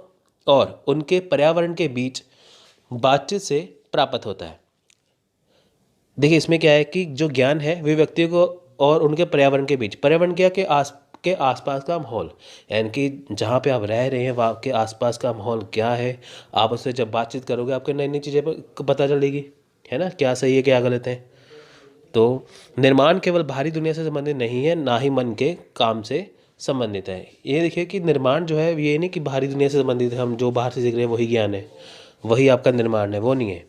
और उनके पर्यावरण के बीच बातचीत से प्राप्त होता है। देखिए, इसमें क्या है कि जो ज्ञान है वे व्यक्तियों को और उनके पर्यावरण के बीच, पर्यावरण क्या के आसपास का माहौल, यानी कि जहाँ पे आप रह रहे हैं वहाँ के आसपास का माहौल क्या है, आप उससे जब बातचीत करोगे आपको नई नई चीज़ें पता चलेगी, है ना, क्या सही है क्या गलत है। तो निर्माण केवल बाहरी दुनिया से संबंधित नहीं है, ना ही मन के काम से संबंधित है। ये देखिए कि निर्माण जो है ये नहीं कि बाहरी दुनिया से संबंधित है, हम जो बाहर से सीख रहे हैं वही ज्ञान है, वही आपका निर्माण है, वो नहीं है।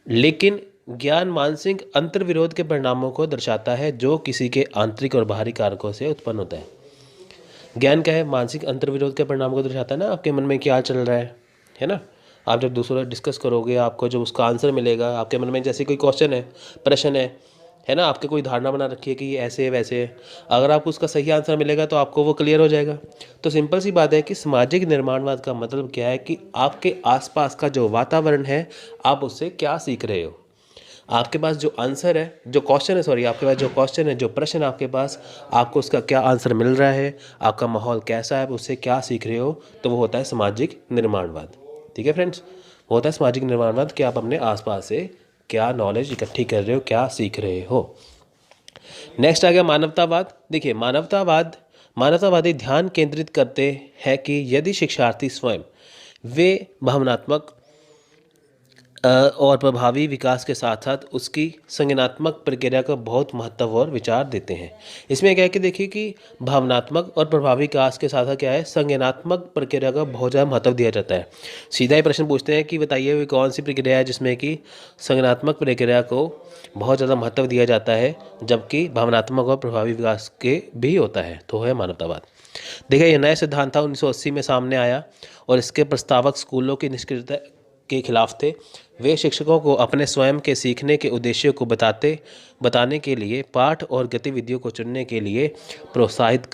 लेकिन ज्ञान मानसिक अंतर्विरोध के परिणामों को दर्शाता है जो किसी के आंतरिक और बाहरी कारकों से उत्पन्न होता है। ज्ञान क्या है? मानसिक अंतर्विरोध के परिणाम को दर्शाता है ना, आपके मन में क्या चल रहा है ना। आप जब दूसरों से डिस्कस करोगे, आपको जब उसका आंसर मिलेगा, आपके मन में जैसे कोई क्वेश्चन है, प्रश्न है ना, आपके कोई धारणा बना रखी है कि ये ऐसे है वैसे है, अगर आपको उसका सही आंसर मिलेगा तो आपको वो क्लियर हो जाएगा। तो सिंपल सी बात है कि सामाजिक निर्माणवाद का मतलब क्या है कि आपके आसपास का जो वातावरण है, आप उससे क्या सीख रहे हो। आपके पास जो आंसर है, जो क्वेश्चन है, सॉरी, आपके पास जो क्वेश्चन है, जो प्रश्न आपके पास, आपको उसका क्या आंसर मिल रहा है, आपका माहौल कैसा है, उससे क्या सीख रहे हो, तो वो होता है सामाजिक निर्माणवाद। ठीक है फ्रेंड्स, वो होता है सामाजिक निर्माणवाद कि आप अपने आसपास से क्या नॉलेज इकट्ठी कर रहे हो, क्या सीख रहे हो। नेक्स्ट आ गया मानवतावाद। देखिए, मानवतावादी ध्यान केंद्रित करते हैं कि यदि शिक्षार्थी स्वयं वे भावनात्मक और प्रभावी विकास के साथ साथ उसकी संज्ञानात्मक प्रक्रिया का बहुत महत्व और विचार देते हैं। इसमें क्या है कि देखिए कि भावनात्मक और प्रभावी विकास के साथ साथ क्या है, संज्ञानात्मक प्रक्रिया का बहुत ज़्यादा महत्व दिया जाता है। सीधा ही प्रश्न पूछते हैं कि बताइए वे कौन सी प्रक्रिया है जिसमें कि संज्ञानात्मक प्रक्रिया को बहुत ज़्यादा महत्व दिया जाता है, जबकि भावनात्मक और प्रभावी विकास के भी होता है। तो है मानवतावाद। देखिए, यह नया सिद्धांत था, 1980 में सामने आया और इसके प्रस्तावक स्कूलों की निष्क्रियता के खिलाफ थे। वे शिक्षकों को अपने स्वयं के सीखने के उद्देश्यों को बताने के लिए, पाठ और गतिविधियों को चुनने के लिए प्रोत्साहित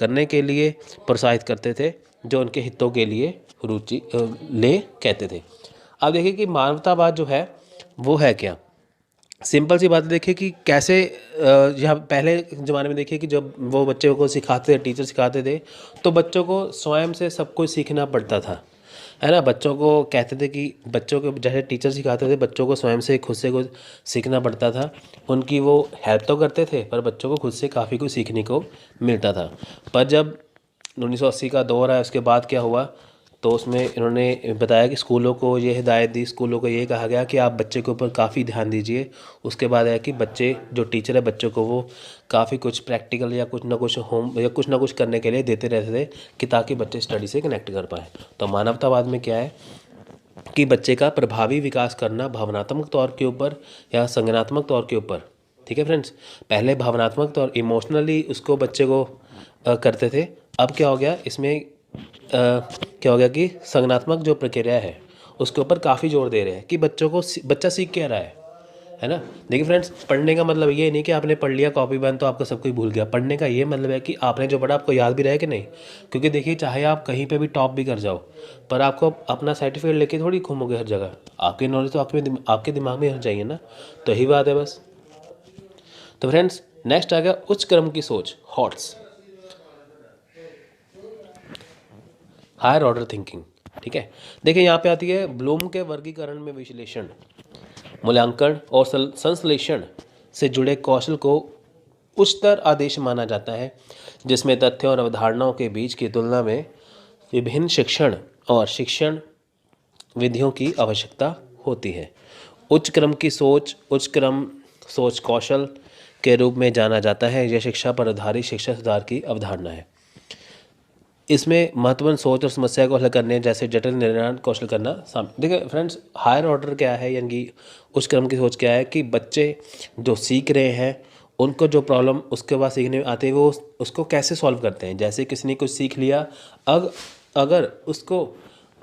करते थे, जो उनके हितों के लिए रुचि ले कहते थे। अब देखिए कि मानवतावाद जो है वो है क्या। सिंपल सी बात देखिए कि कैसे यहाँ पहले ज़माने में देखिए कि जब वो बच्चों को सिखाते थे, टीचर सिखाते थे, तो बच्चों को स्वयं से सब कुछ सीखना पड़ता था, है ना। बच्चों को कहते थे कि बच्चों को जैसे टीचर सिखाते थे, बच्चों को स्वयं से खुद से कुछ सीखना पड़ता था। उनकी वो हेल्प तो करते थे, पर बच्चों को खुद से काफ़ी कुछ सीखने को मिलता था। पर जब 1980 का दौर है, उसके बाद क्या हुआ, तो उसमें इन्होंने बताया कि स्कूलों को ये हिदायत दी, स्कूलों को ये कहा गया कि आप बच्चे के ऊपर काफ़ी ध्यान दीजिए। उसके बाद है कि बच्चे, जो टीचर है, बच्चों को वो काफ़ी कुछ प्रैक्टिकल या कुछ ना कुछ कुछ ना कुछ करने के लिए देते रहते थे कि ताकि बच्चे स्टडी से कनेक्ट कर पाएँ। तो मानवतावाद में क्या है कि बच्चे का प्रभावी विकास करना भावनात्मक तौर के ऊपर या संज्ञानात्मक तौर के ऊपर। ठीक है फ्रेंड्स, पहले भावनात्मक तौर, इमोशनली उसको बच्चे को करते थे। अब क्या हो गया इसमें, क्या हो गया कि संज्ञानात्मक जो प्रक्रिया है उसके ऊपर काफ़ी जोर दे रहे हैं कि बच्चा सीख क्या रहा है ना। देखिए फ्रेंड्स, पढ़ने का मतलब ये नहीं कि आपने पढ़ लिया कॉपी बंद तो आपका सब कुछ भूल गया। पढ़ने का ये मतलब है कि आपने जो पढ़ा आपको याद भी रहे कि नहीं। क्योंकि देखिए, चाहे आप कहीं पे भी टॉप भी कर जाओ, पर आपको अपना सर्टिफिकेट लेके थोड़ी घूमोगे हर जगह। आपकी नॉलेज तो आपके दिमाग में होनी चाहिए ना। तो यही बात है बस। तो फ्रेंड्स, नेक्स्ट आ गया उच्च क्रम की सोच, हॉट्स, हायर ऑर्डर थिंकिंग। ठीक है, देखिए यहाँ पे आती है ब्लूम के वर्गीकरण में विश्लेषण, मूल्यांकन और संश्लेषण से जुड़े कौशल को उच्चतर आदेश माना जाता है, जिसमें तथ्यों और अवधारणाओं के बीच की तुलना में विभिन्न शिक्षण और शिक्षण विधियों की आवश्यकता होती है। उच्च क्रम की सोच, उच्च क्रम सोच कौशल के रूप में जाना जाता है। यह शिक्षा पर आधारित शिक्षा सुधार की अवधारणा है। इसमें महत्वपूर्ण सोच और समस्या को हल करने जैसे जटिल निर्णय कौशल करना शामिल। देखिए फ्रेंड्स, हायर ऑर्डर क्या है, यानी कि उच्च क्रम की सोच क्या है कि बच्चे जो सीख रहे हैं उनको जो प्रॉब्लम उसके बाद सीखने में आते हैं वो उसको कैसे सॉल्व करते हैं। जैसे किसी ने कुछ सीख लिया, अगर उसको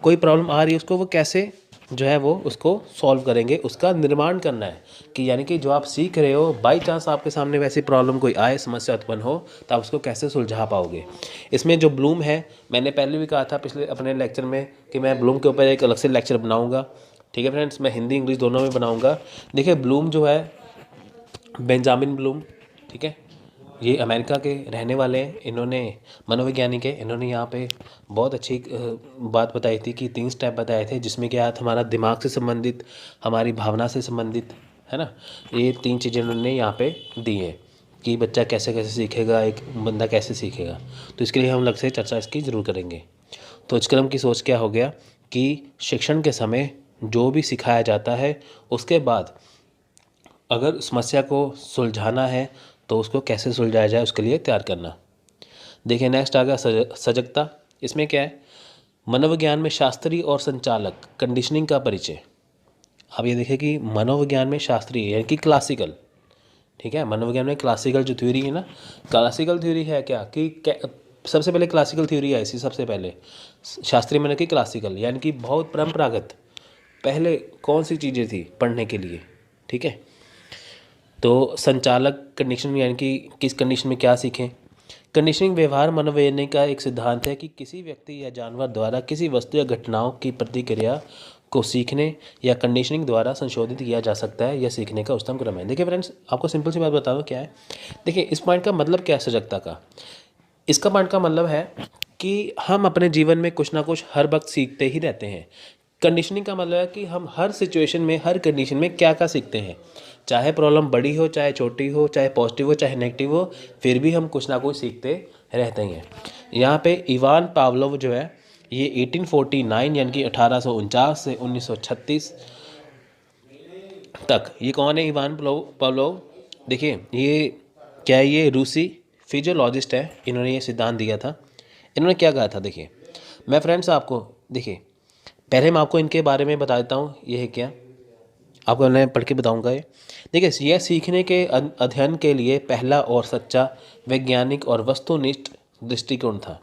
कोई प्रॉब्लम आ रही है उसको वो कैसे जो है वो उसको सॉल्व करेंगे, उसका निर्माण करना है। कि यानी कि जो आप सीख रहे हो, बाई चांस आपके सामने वैसी प्रॉब्लम कोई आए, समस्या उत्पन्न हो, तो आप उसको कैसे सुलझा पाओगे। इसमें जो ब्लूम है, मैंने पहले भी कहा था पिछले अपने लेक्चर में कि मैं ब्लूम के ऊपर एक अलग से लेक्चर बनाऊंगा। ठीक है फ्रेंड्स, मैं हिंदी इंग्लिश दोनों में बनाऊंगा। देखिए ब्लूम जो है, बेंजामिन ब्लूम, ठीक है, ये अमेरिका के रहने वाले हैं। इन्होंने मनोवैज्ञानिक है। इन्होंने यहाँ पे बहुत अच्छी बात बताई थी कि 3 स्टेप बताए थे, जिसमें क्या है, हमारा दिमाग से संबंधित, हमारी भावना से संबंधित, है ना। ये 3 चीज़ें उन्होंने यहाँ पे दी हैं कि बच्चा कैसे कैसे सीखेगा, एक बंदा कैसे सीखेगा। तो इसके लिए हम अलग से चर्चा इसकी ज़रूर करेंगे। तो उच्च क्रम की सोच क्या हो गया कि शिक्षण के समय जो भी सिखाया जाता है उसके बाद अगर समस्या को सुलझाना है तो उसको कैसे सुलझाया जाए उसके लिए तैयार करना। देखिए नेक्स्ट आ गया सजगता। इसमें क्या है, मनोविज्ञान में शास्त्रीय और संचालक कंडीशनिंग का परिचय। अब ये देखिए कि मनोविज्ञान में शास्त्रीय यानी कि क्लासिकल, ठीक है, मनोविज्ञान में क्लासिकल जो थ्योरी है ना, क्लासिकल थ्योरी है क्या कि सबसे पहले क्लासिकल थ्योरी आई थी सबसे पहले। शास्त्रीय मैंने कि क्लासिकल यानी कि बहुत परंपरागत पहले कौन सी चीज़ें थी पढ़ने के लिए। ठीक है, तो संचालक कंडीशनिंग यानी कि किस कंडीशन में क्या सीखें। कंडीशनिंग व्यवहार मनोवैज्ञानिक का एक सिद्धांत है कि किसी व्यक्ति या जानवर द्वारा किसी वस्तु या घटनाओं की प्रतिक्रिया को सीखने या कंडीशनिंग द्वारा संशोधित किया जा सकता है। यह सीखने का उच्चतम क्रम है। देखिए फ्रेंड्स, आपको सिंपल सी बात बता दूं क्या है। देखिए इस पॉइंट का मतलब क्या है सजगता का। इसका पॉइंट का मतलब है कि हम अपने जीवन में कुछ ना कुछ हर वक्त सीखते ही रहते हैं। कंडीशनिंग का मतलब है कि हम हर सिचुएशन में, हर कंडीशन में क्या क्या सीखते हैं। चाहे प्रॉब्लम बड़ी हो, चाहे छोटी हो, चाहे पॉजिटिव हो, चाहे नेगेटिव हो, फिर भी हम कुछ ना कुछ सीखते रहते हैं। यहाँ पे इवान पावलोव जो है, ये 1849 यानी कि 1849 से 1936 तक, ये कौन है इवान पावलोव। देखिए ये क्या है, ये रूसी फिजियोलॉजिस्ट है। इन्होंने ये सिद्धांत दिया था। इन्होंने क्या कहा था, देखिए मैं फ्रेंड्स आपको, देखिए पहले मैं आपको इनके बारे में बता देता हूँ ये है क्या, आपको मैं पढ़ के बताऊँगा ये। देखिए यह सीखने के अध्ययन के लिए पहला और सच्चा वैज्ञानिक और वस्तुनिष्ठ दृष्टिकोण था।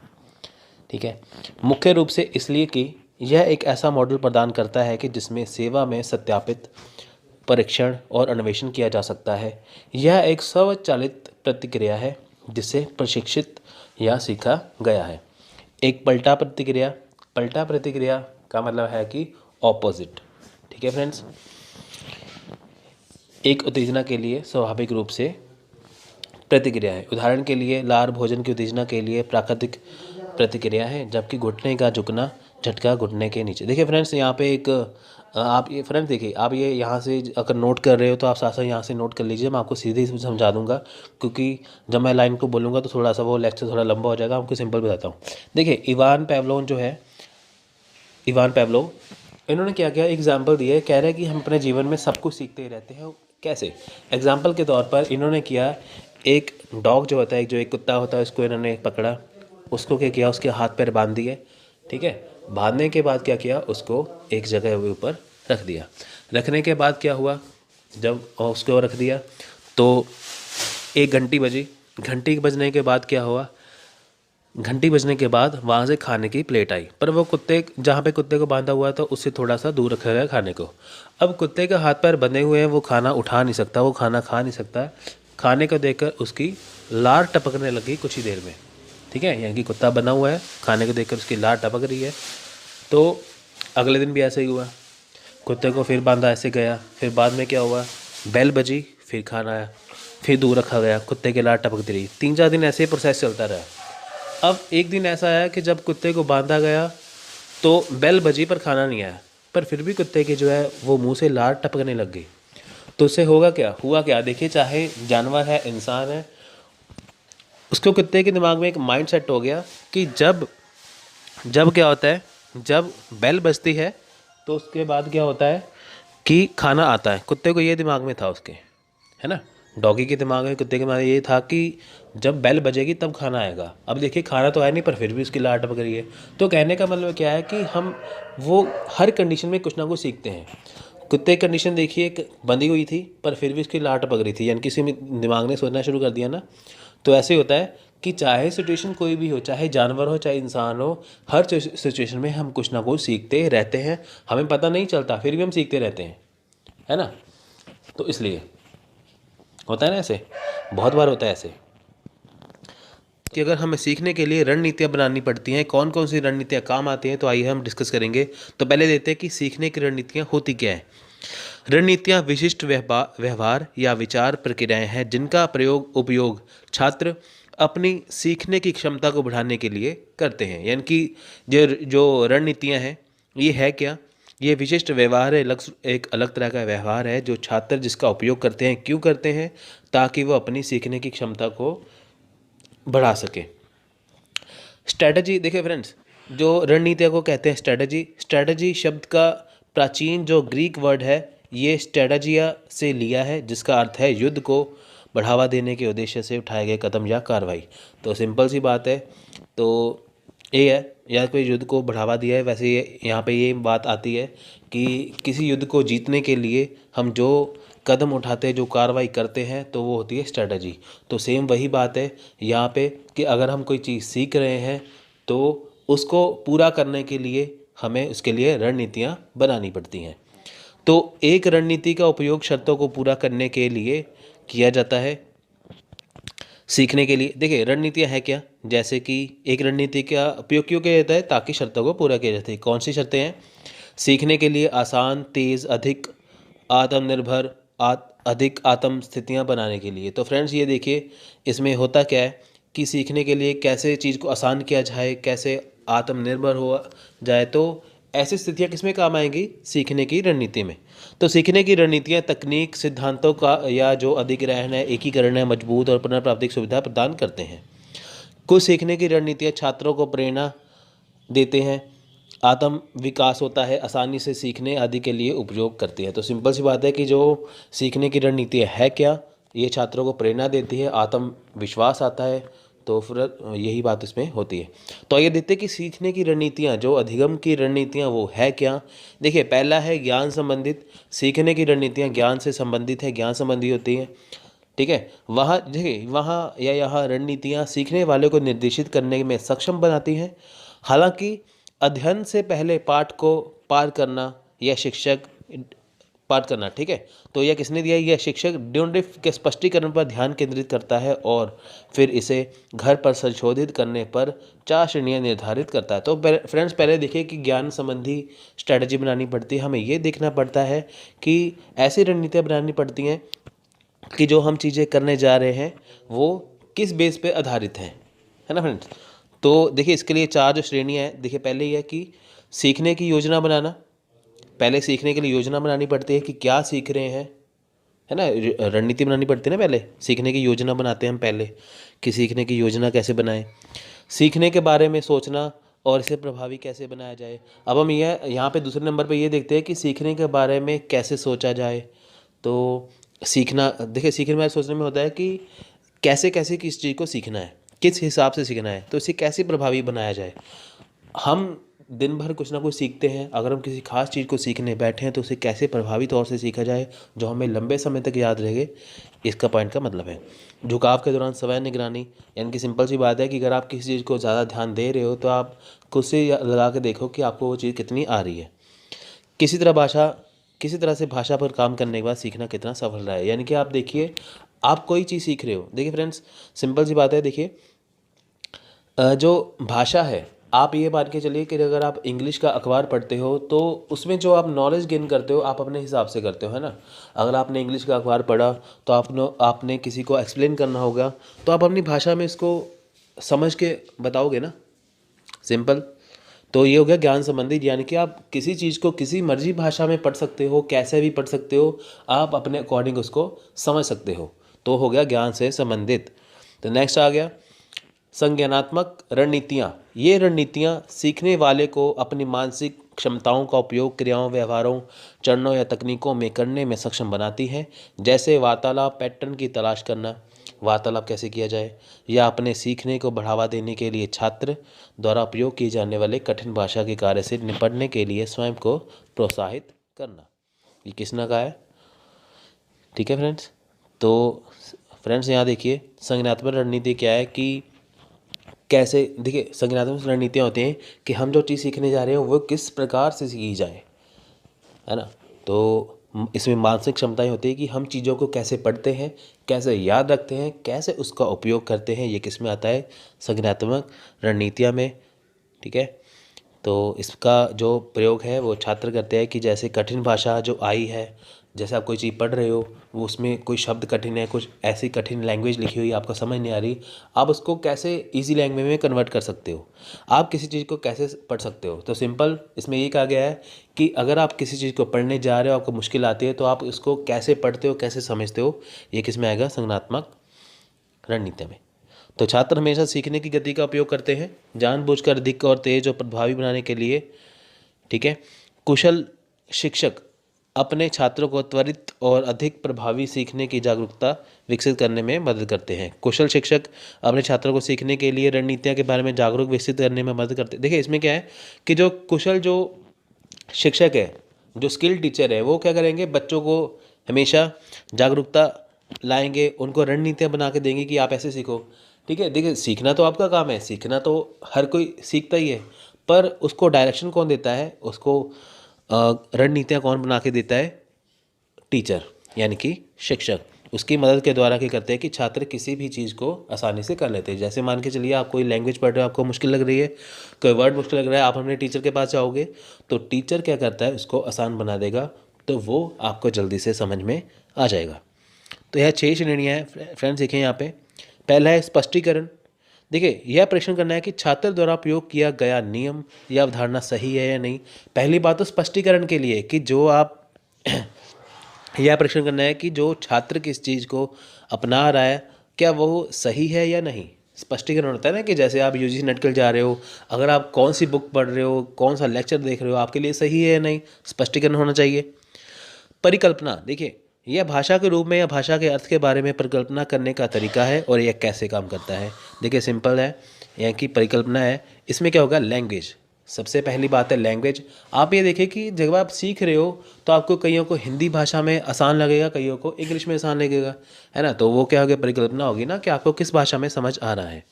ठीक है, मुख्य रूप से इसलिए कि यह एक ऐसा मॉडल प्रदान करता है कि जिसमें सेवा में सत्यापित, परीक्षण और अन्वेषण किया जा सकता है। यह एक स्वचालित प्रतिक्रिया है जिसे प्रशिक्षित या सीखा गया है। एक पलटा प्रतिक्रिया का मतलब है कि ऑपोजिट। ठीक है फ्रेंड्स, एक उत्तेजना के लिए स्वाभाविक रूप से प्रतिक्रिया है। उदाहरण के लिए लार भोजन की उत्तेजना के लिए प्राकृतिक प्रतिक्रिया है, जबकि घुटने का झुकना झटका घुटने के नीचे। देखिए फ्रेंड्स, यहाँ पे एक आप ये फ्रेंड्स देखिए, आप ये यहाँ से अगर नोट कर रहे हो तो आप साथ साथ यहाँ से नोट कर लीजिए। मैं आपको सीधे ही समझा दूंगा, क्योंकि जब मैं लाइन को बोलूँगा तो थोड़ा सा वो लेक्चर थोड़ा लंबा हो जाएगा। आपको सिंपल बताता हूँ। देखिए इवान पैवलोव इन्होंने क्या किया, एग्जाम्पल दिए, कह रहे हैं कि हम अपने जीवन में सब कुछ सीखते ही रहते हैं। कैसे, एग्जाम्पल के तौर पर इन्होंने किया, एक डॉग जो होता है, एक कुत्ता होता है, उसको इन्होंने पकड़ा, उसको क्या किया, उसके हाथ पैर बांध दिए। ठीक है, बांधने के बाद क्या किया, उसको एक जगह के ऊपर रख दिया। रखने के बाद क्या हुआ, जब उसको रख दिया तो एक घंटी बजी। घंटी बजने के बाद क्या हुआ, घंटी बजने के बाद वहाँ से खाने की प्लेट आई, पर वो कुत्ते जहाँ पे कुत्ते को बांधा हुआ था उससे थोड़ा सा दूर रखा गया खाने को। अब कुत्ते के हाथ पैर बंधे हुए हैं, वो खाना उठा नहीं सकता, वो खाना खा नहीं सकता। खाने को देखकर उसकी लार टपकने लगी कुछ ही देर में। ठीक है, यानी कि कुत्ता बना हुआ है, खाने को देखकर उसकी लार टपक रही है। तो अगले दिन भी ऐसे ही हुआ, कुत्ते को फिर बांधा, ऐसे गया। फिर बाद में क्या हुआ, बेल बजी, फिर खाना आया, फिर दूर रखा गया, कुत्ते की लार टपकती रही। 3-4 दिन ऐसे ही प्रोसेस चलता रहा। अब एक दिन ऐसा आया कि जब कुत्ते को बांधा गया तो बेल बजी पर खाना नहीं आया, पर फिर भी कुत्ते की जो है वो मुंह से लार टपकने लग गई। तो उससे होगा क्या, हुआ क्या, देखिए चाहे जानवर है इंसान है, उसको कुत्ते के दिमाग में एक माइंड सेट हो गया कि जब जब क्या होता है, जब बेल बजती है तो उसके बाद क्या होता है कि खाना आता है। कुत्ते को ये दिमाग में था उसके, है ना, डॉगी के दिमाग में, कुत्ते के दिमाग में ये था कि जब बेल बजेगी तब खाना आएगा। अब देखिए खाना तो आया नहीं, पर फिर भी उसकी लार टपक रही है। तो कहने का मतलब क्या है कि हम वो हर कंडीशन में कुछ ना कुछ सीखते हैं। कुत्ते की कंडीशन देखिए, बंधी हुई थी पर फिर भी उसकी लार टपक रही थी, यानी किसी में दिमाग ने सोचना शुरू कर दिया ना। तो ऐसे ही होता है कि चाहे सिचुएशन कोई भी हो, चाहे जानवर हो चाहे इंसान हो, हर सिचुएशन में हम कुछ ना कुछ सीखते रहते हैं। हमें पता नहीं चलता, फिर भी हम सीखते रहते हैं, है ना। तो इसलिए होता है ना, ऐसे बहुत बार होता है ऐसे कि अगर हमें सीखने के लिए रणनीतियाँ बनानी पड़ती हैं, कौन कौन सी रणनीतियाँ काम आती हैं, तो आइए हम डिस्कस करेंगे। तो पहले देखते हैं कि सीखने की रणनीतियाँ होती क्या है। रणनीतियाँ विशिष्ट व्यवहार या विचार प्रक्रियाएं हैं जिनका उपयोग छात्र अपनी सीखने की क्षमता को बढ़ाने के लिए करते हैं। यानी कि जो जो रणनीतियाँ हैं ये है क्या, ये विशिष्ट व्यवहार है, एक अलग तरह का व्यवहार है जो छात्र जिसका उपयोग करते हैं, क्यों करते हैं, ताकि वो अपनी सीखने की क्षमता को बढ़ा सके। स्ट्रैटेजी, देखिए फ्रेंड्स, जो रणनीतियों को कहते हैं स्ट्रैटेजी, स्ट्रैटेजी शब्द का प्राचीन जो ग्रीक वर्ड है ये स्ट्रैटेजिया से लिया है, जिसका अर्थ है युद्ध को बढ़ावा देने के उद्देश्य से उठाए गए कदम या कार्रवाई। तो सिंपल सी बात है, तो ये है, या कोई युद्ध को बढ़ावा दिया है। वैसे ये यहाँ पे ये बात आती है कि किसी युद्ध को जीतने के लिए हम जो कदम उठाते हैं, जो कार्रवाई करते हैं, तो वो होती है स्ट्रैटेजी। तो सेम वही बात है यहाँ पे कि अगर हम कोई चीज़ सीख रहे हैं तो उसको पूरा करने के लिए हमें उसके लिए रणनीतियाँ बनानी पड़ती हैं। तो एक रणनीति का उपयोग शर्तों को पूरा करने के लिए किया जाता है। सीखने के लिए देखिए रणनीतियाँ हैं क्या, जैसे कि एक रणनीति का उपयोग क्यों किया जाता है, ताकि शर्तों को पूरा किया जाता है। कौन सी शर्तें हैं, सीखने के लिए आसान, तेज़, अधिक आत्मनिर्भर, अधिक आत्म स्थितियाँ बनाने के लिए। तो फ्रेंड्स ये देखिए इसमें होता क्या है कि सीखने के लिए कैसे चीज़ को आसान किया जाए, कैसे आत्मनिर्भर हो जाए, तो ऐसी स्थितियाँ किस में काम आएंगी, सीखने की रणनीति में। तो सीखने की रणनीतियाँ तकनीक, सिद्धांतों का या जो अधिग्रहण है, एकीकरण है, मजबूत और पुनर्प्राप्ति की सुविधा प्रदान करते हैं। कुछ सीखने की रणनीतियाँ छात्रों को प्रेरणा देते हैं, आत्म विकास होता है, आसानी से सीखने आदि के लिए उपयोग करती है। तो सिंपल सी बात है कि जो सीखने की रणनीति है क्या, ये छात्रों को प्रेरणा देती है, आत्मविश्वास आता है, तो फिर यही बात इसमें होती है। तो आइए देखते हैं कि सीखने की रणनीतियाँ, जो अधिगम की रणनीतियाँ वो है क्या। देखिए पहला है ज्ञान संबंधित। सीखने की रणनीतियाँ ज्ञान से संबंधित है, ज्ञान संबंधी होती हैं। ठीक है, वहाँ देखिए वहाँ या यहाँ रणनीतियाँ सीखने वाले को निर्देशित करने में सक्षम बनाती हैं। हालांकि अध्ययन से पहले पाठ को पार करना या शिक्षक पाठ करना, ठीक है, तो यह किसने दिया, यह शिक्षक ड्यून्डिफ के स्पष्टीकरण पर ध्यान केंद्रित करता है और फिर इसे घर पर संशोधित करने पर 4 श्रेणियाँ निर्धारित करता है। तो फ्रेंड्स पहले देखिए कि ज्ञान संबंधी स्ट्रैटेजी बनानी पड़ती है। हमें ये देखना पड़ता है कि ऐसी रणनीतियाँ बनानी पड़ती हैं कि जो हम चीज़ें करने जा रहे हैं वो किस बेस पे आधारित है ना फ्रेंड्स। तो देखिए इसके लिए 4 जो श्रेणियाँ हैं, देखिए पहले ये है कि सीखने की योजना बनाना। पहले सीखने के लिए योजना बनानी पड़ती है कि क्या सीख रहे हैं, है ना, रणनीति बनानी पड़ती है ना। पहले सीखने की योजना बनाते हैं हम पहले कि सीखने की योजना कैसे बनाएं, सीखने के बारे में सोचना और इसे प्रभावी कैसे बनाया जाए। अब हम यह यहाँ पे दूसरे नंबर पे ये देखते हैं कि सीखने के बारे में कैसे सोचा जाए। तो सीखना, देखिए सीखने में सोचने में होता है कि कैसे कैसे किस चीज़ को सीखना है, किस हिसाब से सीखना है, तो इसे कैसे प्रभावी बनाया जाए। हम दिन भर कुछ ना कुछ सीखते हैं, अगर हम किसी खास चीज़ को सीखने बैठे हैं तो उसे कैसे प्रभावी तौर से सीखा जाए जो हमें लंबे समय तक याद रहे, इसका पॉइंट का मतलब है। झुकाव के दौरान स्वयं निगरानी, यानी कि सिंपल सी बात है कि अगर आप किसी चीज़ को ज़्यादा ध्यान दे रहे हो तो आप खुद से लगा के देखो कि आपको वो चीज़ कितनी आ रही है। किसी तरह से भाषा पर काम करने के बाद सीखना कितना सफल रहा है। यानी कि आप देखिए, आप कोई चीज़ सीख रहे हो, देखिए फ्रेंड्स सिंपल सी बात है, देखिए जो भाषा है, आप ये मान के चलिए कि अगर आप इंग्लिश का अखबार पढ़ते हो तो उसमें जो आप नॉलेज गेन करते हो आप अपने हिसाब से करते हो, है ना। अगर आपने इंग्लिश का अखबार पढ़ा तो आपने किसी को एक्सप्लेन करना होगा तो आप अपनी भाषा में इसको समझ के बताओगे ना, सिंपल। तो ये हो गया ज्ञान संबंधित, यानी कि आप किसी चीज़ को किसी मर्जी भाषा में पढ़ सकते हो, कैसे भी पढ़ सकते हो, आप अपने अकॉर्डिंग उसको समझ सकते हो, तो हो गया ज्ञान से संबंधित। तो नेक्स्ट आ गया संज्ञानात्मक रणनीतियाँ। ये रणनीतियाँ सीखने वाले को अपनी मानसिक क्षमताओं का उपयोग क्रियाओं, व्यवहारों, चरणों या तकनीकों में करने में सक्षम बनाती हैं। जैसे वार्तालाप पैटर्न की तलाश करना, वार्तालाप कैसे किया जाए, या अपने सीखने को बढ़ावा देने के लिए छात्र द्वारा उपयोग किए जाने वाले कठिन भाषा के कार्य से निपटने के लिए स्वयं को प्रोत्साहित करना। ये किसने कहा है, ठीक है फ्रेंड्स। तो फ्रेंड्स यहाँ देखिए संज्ञानात्मक रणनीति क्या है कि कैसे, देखिए संज्ञानात्मक रणनीतियाँ होती हैं कि हम जो चीज़ सीखने जा रहे हैं वो किस प्रकार से सीखी जाए, है ना। तो इसमें मानसिक क्षमताएं होती है कि हम चीज़ों को कैसे पढ़ते हैं, कैसे याद रखते हैं, कैसे उसका उपयोग करते हैं, ये किस में आता है, संज्ञानात्मक रणनीतियाँ में, ठीक है। तो इसका जो प्रयोग है वो छात्र करते हैं कि जैसे कठिन भाषा जो आई है, जैसे आप कोई चीज़ पढ़ रहे हो, वो उसमें कोई शब्द कठिन है, कुछ ऐसी कठिन लैंग्वेज लिखी हुई आपको समझ नहीं आ रही, आप उसको कैसे इजी लैंग्वेज में कन्वर्ट कर सकते हो, आप किसी चीज़ को कैसे पढ़ सकते हो। तो सिंपल इसमें ये कहा गया है कि अगर आप किसी चीज़ को पढ़ने जा रहे हो, आपको मुश्किल आती है, तो आप उसको कैसे पढ़ते हो, कैसे समझते हो, ये किस में आएगा, संज्ञानात्मक रणनीति में। तो छात्र हमेशा सीखने की गति का उपयोग करते हैं जानबूझकर अधिक और तेज और प्रभावी बनाने के लिए, ठीक है। कुशल शिक्षक अपने छात्रों को त्वरित और अधिक प्रभावी सीखने की जागरूकता विकसित करने में मदद करते हैं। कुशल शिक्षक अपने छात्रों को सीखने के लिए रणनीतियों के बारे में जागरूक विकसित करने में मदद करते हैं। देखिए इसमें क्या है कि जो कुशल जो शिक्षक है, जो स्किल टीचर है, वो क्या करेंगे, बच्चों को हमेशा जागरूकता लाएंगे, उनको रणनीतियाँ बना के देंगे कि आप ऐसे सीखो, ठीक है। देखिए सीखना तो आपका काम है, सीखना तो हर कोई सीखता ही है, पर उसको डायरेक्शन कौन देता है, उसको रणनीतियाँ कौन बना के देता है, टीचर यानी कि शिक्षक। उसकी मदद के द्वारा क्या करते हैं कि छात्र किसी भी चीज़ को आसानी से कर लेते हैं। जैसे मान के चलिए आप कोई लैंग्वेज पढ़ रहे हो, आपको मुश्किल लग रही है, कोई वर्ड मुश्किल लग रहा है, आप अपने टीचर के पास जाओगे तो टीचर क्या करता है, उसको आसान बना देगा, तो वो आपको जल्दी से समझ में आ जाएगा। तो यह 6 श्रेणियाँ हैं फ्रेंड्स, देखें यहाँ पे। पहला है स्पष्टीकरण। देखिए यह परीक्षण करना है कि छात्र द्वारा उपयोग किया गया नियम या अवधारणा सही है या नहीं। पहली बात तो स्पष्टीकरण के लिए कि जो आप यह परीक्षण करना है कि जो छात्र किस चीज़ को अपना रहा है क्या वो सही है या नहीं। स्पष्टीकरण होता है ना कि जैसे आप यूजीसी नेट के जा रहे हो, अगर आप कौन सी बुक पढ़ रहे हो, कौन सा लेक्चर देख रहे हो, आपके लिए सही है या नहीं, स्पष्टीकरण होना चाहिए। परिकल्पना, देखिए यह भाषा के रूप में या भाषा के अर्थ के बारे में परिकल्पना करने का तरीका है और यह कैसे काम करता है। देखिए सिंपल है, यह की परिकल्पना है। इसमें क्या होगा, लैंग्वेज, सबसे पहली बात है लैंग्वेज। आप ये देखिए कि जब आप सीख रहे हो तो आपको कईयों को हिंदी भाषा में आसान लगेगा, कईयों को इंग्लिश में आसान लगेगा, है ना। तो वो क्या होगी, परिकल्पना होगी ना कि आपको किस भाषा में समझ आ रहा है।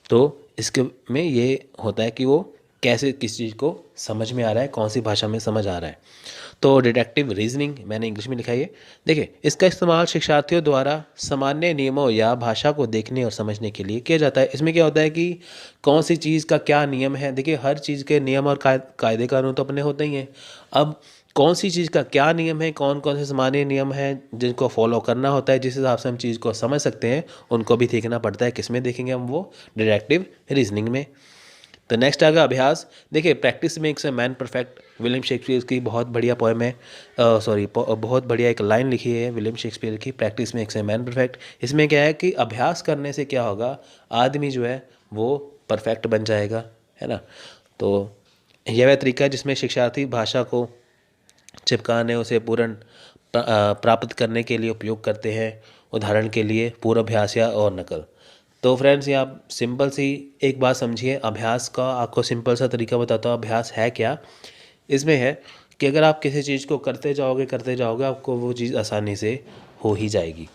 तो इसके में ये होता है कि वो कैसे किस चीज़ को समझ में आ रहा है, कौन सी भाषा में समझ आ रहा है। तो डिडक्टिव रीजनिंग मैंने इंग्लिश में लिखा है। देखिए इसका इस्तेमाल शिक्षार्थियों द्वारा सामान्य नियमों या भाषा को देखने और समझने के लिए किया जाता है। इसमें क्या होता है कि कौन सी चीज़ का क्या नियम है। देखिए हर चीज़ के नियम और कायदे कानून तो अपने होते ही हैं। अब कौन सी चीज़ का क्या नियम है, कौन कौन से सामान्य नियम हैं जिनको फॉलो करना होता है, जिस हिसाब से हम चीज़ को समझ सकते हैं, उनको भी देखना पड़ता है। किस में देखेंगे हम, वो डिडक्टिव रीजनिंग में। तो नेक्स्ट आ गया अभ्यास। देखिए practice makes a man perfect, William Shakespeare की बहुत बढ़िया पोएम है, बहुत बढ़िया एक लाइन लिखी है विलियम शेक्सपियर की, practice makes a man perfect. इसमें क्या है कि अभ्यास करने से क्या होगा, आदमी जो है वो परफेक्ट बन जाएगा, है ना। तो यह वह तरीका है जिसमें शिक्षार्थी भाषा को चिपकाने, उसे पूर्ण प्राप्त करने के लिए उपयोग करते हैं। उदाहरण के लिए पूर्वाभ्यास या और नकल। तो फ्रेंड्स ये आप सिंपल सी एक बात समझिए, अभ्यास का आपको सिंपल सा तरीका बताता हूँ। अभ्यास है क्या, इसमें है कि अगर आप किसी चीज़ को करते जाओगे आपको वो चीज़ आसानी से हो ही जाएगी।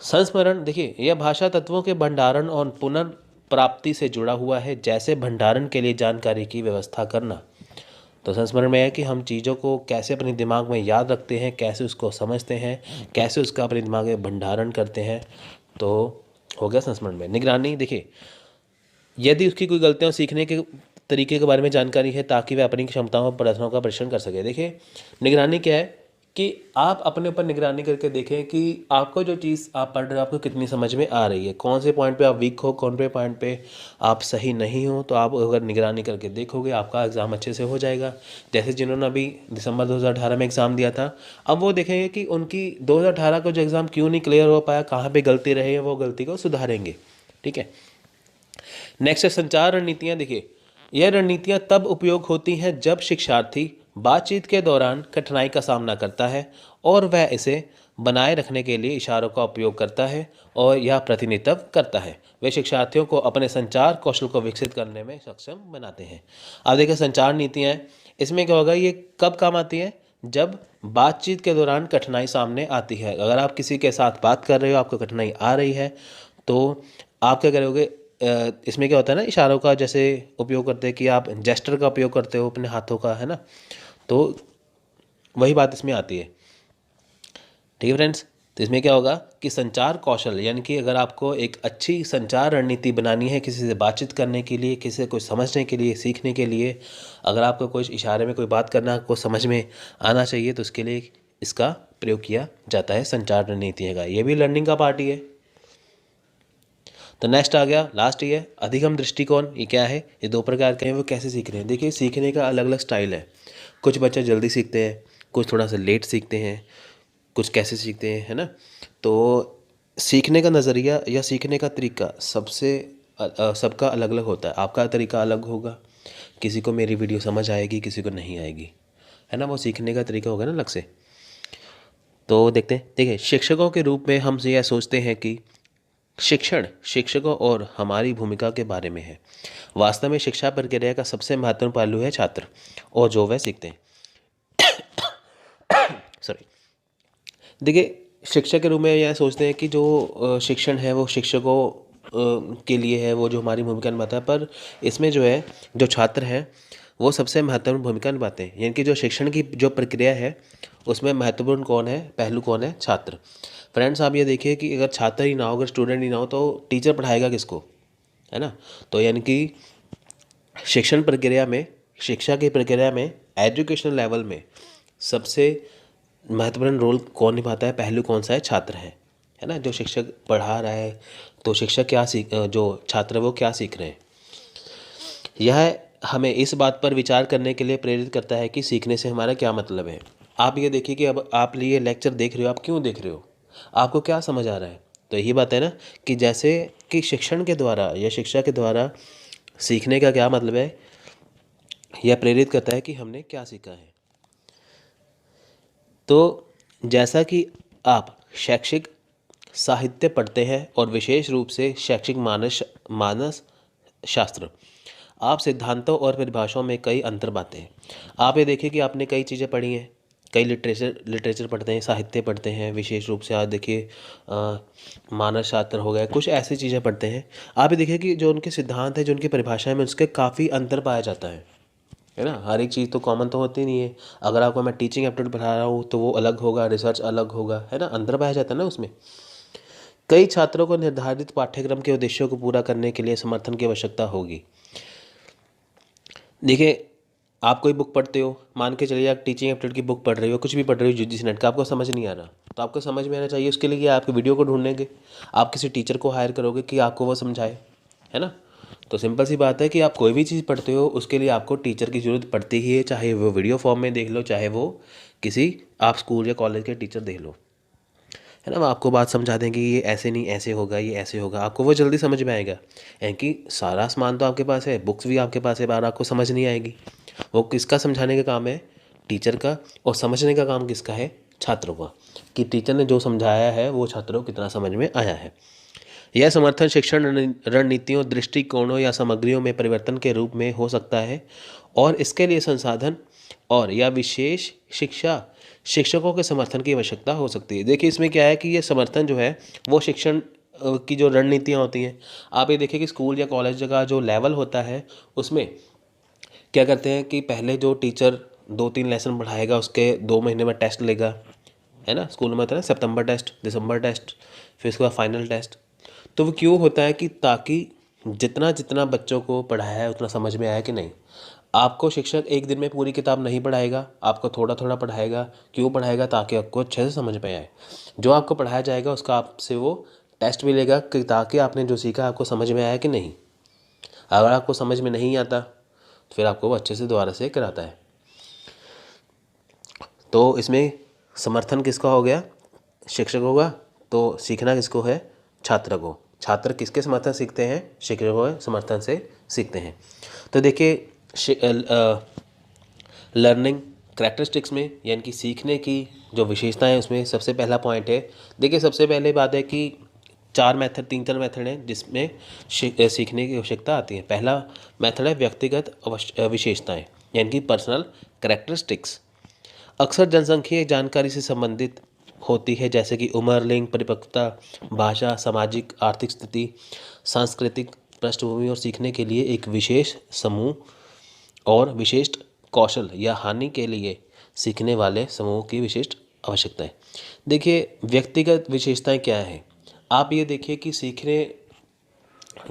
संस्मरण देखिए, यह भाषा तत्वों के भंडारण और पुनर्प्राप्ति से जुड़ा हुआ है, जैसे भंडारण के लिए जानकारी की व्यवस्था करना। तो संस्मरण में है कि हम चीज़ों को कैसे अपने दिमाग में याद रखते हैं, कैसे उसको समझते हैं, कैसे उसका अपने दिमाग में भंडारण करते हैं। तो हो गया संस्मरण में। निगरानी देखिए, यदि उसकी कोई गलतियाँ सीखने के तरीके के बारे में जानकारी है ताकि वह अपनी क्षमताओं और प्रदर्शनों का परीक्षण कर सके। देखिए निगरानी क्या है कि आप अपने ऊपर निगरानी करके देखें कि आपको जो चीज़ आप पढ़ रहे हो आपको कितनी समझ में आ रही है, कौन से पॉइंट पे आप वीक हो, कौन से पॉइंट पे आप सही नहीं हो। तो आप अगर निगरानी करके देखोगे आपका एग्ज़ाम अच्छे से हो जाएगा। जैसे जिन्होंने अभी दिसंबर 2018 में एग्ज़ाम दिया था, अब वो देखेंगे कि उनकी 2018 का जो एग्ज़ाम क्यों नहीं क्लियर हो पाया, कहाँ पर गलती रही है, वो गलती को सुधारेंगे। ठीक है। नेक्स्ट है संचार रणनीतियाँ। देखिए यह रणनीतियाँ तब उपयोग होती हैं जब शिक्षार्थी बातचीत के दौरान कठिनाई का सामना करता है और वह इसे बनाए रखने के लिए इशारों का उपयोग करता है और यह प्रतिनिधित्व करता है। वे शिक्षार्थियों को अपने संचार कौशल को विकसित करने में सक्षम बनाते हैं। अब देखिए संचार नीतियाँ, इसमें क्या होगा, ये कब काम आती है, जब बातचीत के दौरान कठिनाई सामने आती है। अगर आप किसी के साथ बात कर रहे हो, आपको कठिनाई आ रही है, तो आप क्या करोगे, इसमें क्या होता है ना, इशारों का जैसे उपयोग करते हैं कि आप जेस्टर का उपयोग करते हो अपने हाथों का, है ना। तो वही बात इसमें आती है। ठीक है फ्रेंड्स। तो इसमें क्या होगा कि संचार कौशल, यानी कि अगर आपको एक अच्छी संचार रणनीति बनानी है किसी से बातचीत करने के लिए, किसी से कुछ समझने के लिए, सीखने के लिए, अगर आपको कुछ इशारे में कोई बात करना आपको समझ में आना चाहिए, तो उसके लिए इसका प्रयोग किया जाता है, संचार रणनीति का। ये भी लर्निंग का पार्ट ही है। तो नेक्स्ट आ गया, लास्ट ये अधिगम दृष्टिकोण। ये क्या है, ये दो प्रकार के हैं। वो कैसे सीख रहे हैं, देखिए सीखने का अलग अलग स्टाइल है। कुछ बच्चे जल्दी सीखते हैं, कुछ थोड़ा सा लेट सीखते हैं, कुछ कैसे सीखते हैं, है ना। तो सीखने का नज़रिया या सीखने का तरीका सबका अलग अलग होता है। आपका तरीका अलग होगा, किसी को मेरी वीडियो समझ आएगी, किसी को नहीं आएगी, है ना। वो सीखने का तरीका होगा ना अलग से। तो देखते हैं। देखिए शिक्षकों के रूप में हम यह सोचते हैं कि शिक्षण शिक्षकों और हमारी भूमिका के बारे में है। वास्तव में शिक्षा प्रक्रिया का सबसे महत्वपूर्ण पहलू है छात्र और जो वह सीखते हैं। सॉरी। देखिए शिक्षक के रूप में यह सोचते हैं कि जो शिक्षण है वो शिक्षकों के लिए है, वो जो हमारी भूमिका निभाता है। पर इसमें जो है, जो छात्र हैं वो सबसे महत्वपूर्ण भूमिका निभाते हैं। यानी कि जो शिक्षण की जो प्रक्रिया है उसमें महत्वपूर्ण कौन है, पहलू कौन है, छात्र। फ्रेंड्स आप ये देखिए कि अगर छात्र ही ना हो, अगर स्टूडेंट ही ना हो, तो टीचर पढ़ाएगा किसको, है ना। तो यानी कि शिक्षण प्रक्रिया में, शिक्षा की प्रक्रिया में, एजुकेशनल लेवल में सबसे महत्वपूर्ण रोल कौन निभाता है, पहलू कौन सा है, छात्र है ना। जो शिक्षक पढ़ा रहा है तो शिक्षक क्या जो छात्र है वो क्या सीख रहे हैं। यह हमें इस बात पर विचार करने के लिए प्रेरित करता है कि सीखने से हमारा क्या मतलब है। आप ये देखिए कि अब आप ये लेक्चर देख रहे हो, आप क्यों देख रहे हो, आपको क्या समझ आ रहा है। तो यही बात है ना कि जैसे कि शिक्षण के द्वारा या शिक्षा के द्वारा सीखने का क्या मतलब है, यह प्रेरित करता है कि हमने क्या सीखा है। तो जैसा कि आप शैक्षिक साहित्य पढ़ते हैं और विशेष रूप से शैक्षिक मानस शास्त्र, आप सिद्धांतों और परिभाषाओं में कई अंतर पाते हैं। आप ये देखिए कि आपने कई चीज़ें पढ़ी हैं, कई लिटरेचर पढ़ते हैं, साहित्य पढ़ते हैं, विशेष रूप से आप देखिए मानस शास्त्र हो गया, कुछ ऐसी चीज़ें पढ़ते हैं। आप ये देखिए कि जो उनके सिद्धांत है, जो उनकी परिभाषाएं में, उसके काफ़ी अंतर पाया जाता है ना। हर एक चीज़ तो कॉमन तो होती नहीं है। अगर आपको मैं टीचिंग एप्टीट्यूड पढ़ा रहा हूँ तो वो अलग होगा, रिसर्च अलग होगा, है ना, अंतर पाया जाता है ना उसमें। कई छात्रों को निर्धारित पाठ्यक्रम के उद्देश्यों को पूरा करने के लिए समर्थन की आवश्यकता होगी। देखिए आप कोई बुक पढ़ते हो, मान के चलिए आप टीचिंग एप्टीट्यूड की बुक पढ़ रहे हो, कुछ भी पढ़ रहे हो, यूजीसी नेट का, आपको समझ नहीं आ रहा, तो आपको समझ में आना चाहिए। उसके लिए आपके वीडियो को ढूंढेंगे, आप किसी टीचर को हायर करोगे कि आपको वो समझाए, है ना। तो सिंपल सी बात है कि आप कोई भी चीज़ पढ़ते हो उसके लिए आपको टीचर की ज़रूरत पड़ती ही है, चाहे वो वीडियो फॉर्म में देख लो, चाहे वो किसी आप स्कूल या कॉलेज के टीचर देख लो, है ना। वो आपको बात समझा देंगे कि ये ऐसे नहीं ऐसे होगा, ये ऐसे होगा, आपको वो जल्दी समझ में आएगा। यानी कि सारा सामान तो आपके पास है, बुक्स भी आपके पास है, बार आपको समझ नहीं आएगी। वो किसका समझाने का काम है, टीचर का, और समझने का काम किसका है, छात्रों का, कि टीचर ने जो समझाया है वो छात्रों को कितना समझ में आया है। यह समर्थन शिक्षण रणनीतियों, दृष्टिकोणों या सामग्रियों में परिवर्तन के रूप में हो सकता है और इसके लिए संसाधन और या विशेष शिक्षकों के समर्थन की आवश्यकता हो सकती है। देखिए इसमें क्या है कि ये समर्थन जो है वो शिक्षण की जो रणनीतियाँ होती हैं, आप ये देखिए कि स्कूल या कॉलेज का जो लेवल होता है उसमें क्या करते हैं कि पहले जो टीचर 2-3 लेसन पढ़ाएगा उसके 2 महीने में टेस्ट लेगा, है ना। स्कूल में होता है ना सितंबर टेस्ट, दिसंबर टेस्ट, फिर उसके बाद फाइनल टेस्ट। तो वो क्यों होता है कि ताकि जितना जितना बच्चों को पढ़ाया है उतना समझ में आया कि नहीं। आपको शिक्षक एक दिन में पूरी किताब नहीं पढ़ाएगा, आपको थोड़ा थोड़ा पढ़ाएगा। क्यों पढ़ाएगा? ताकि आपको अच्छे से समझ में आए। जो आपको पढ़ाया जाएगा उसका आपसे वो टेस्ट भी लेगा कि ताकि आपने जो सीखा आपको समझ में आया कि नहीं। अगर आपको समझ में नहीं आता तो फिर आपको वो अच्छे से दोबारा से कराता है। तो इसमें समर्थन किसका हो गया? शिक्षकों का। तो सीखना किसको है? छात्र को। छात्र किसके समर्थन सीखते हैं? शिक्षकों के समर्थन से सीखते हैं। तो देखिए लर्निंग करैक्टरिस्टिक्स में यानी कि सीखने की जो विशेषताएं उसमें सबसे पहला पॉइंट है। देखिए सबसे पहले बात है कि 3-4 मेथड हैं जिसमें सीखने की आवश्यकता आती है। पहला मेथड है व्यक्तिगत विशेषताएं यानी कि पर्सनल करैक्टरिस्टिक्स। अक्सर जनसांख्यिकीय जानकारी से संबंधित होती है जैसे कि उम्र, लिंग, परिपक्वता, भाषा, सामाजिक आर्थिक स्थिति, सांस्कृतिक पृष्ठभूमि और सीखने के लिए एक विशेष समूह और विशिष्ट कौशल या हानि के लिए सीखने वाले समूह की विशिष्ट आवश्यकता है। देखिए व्यक्तिगत विशेषताएं क्या है? आप ये देखिए कि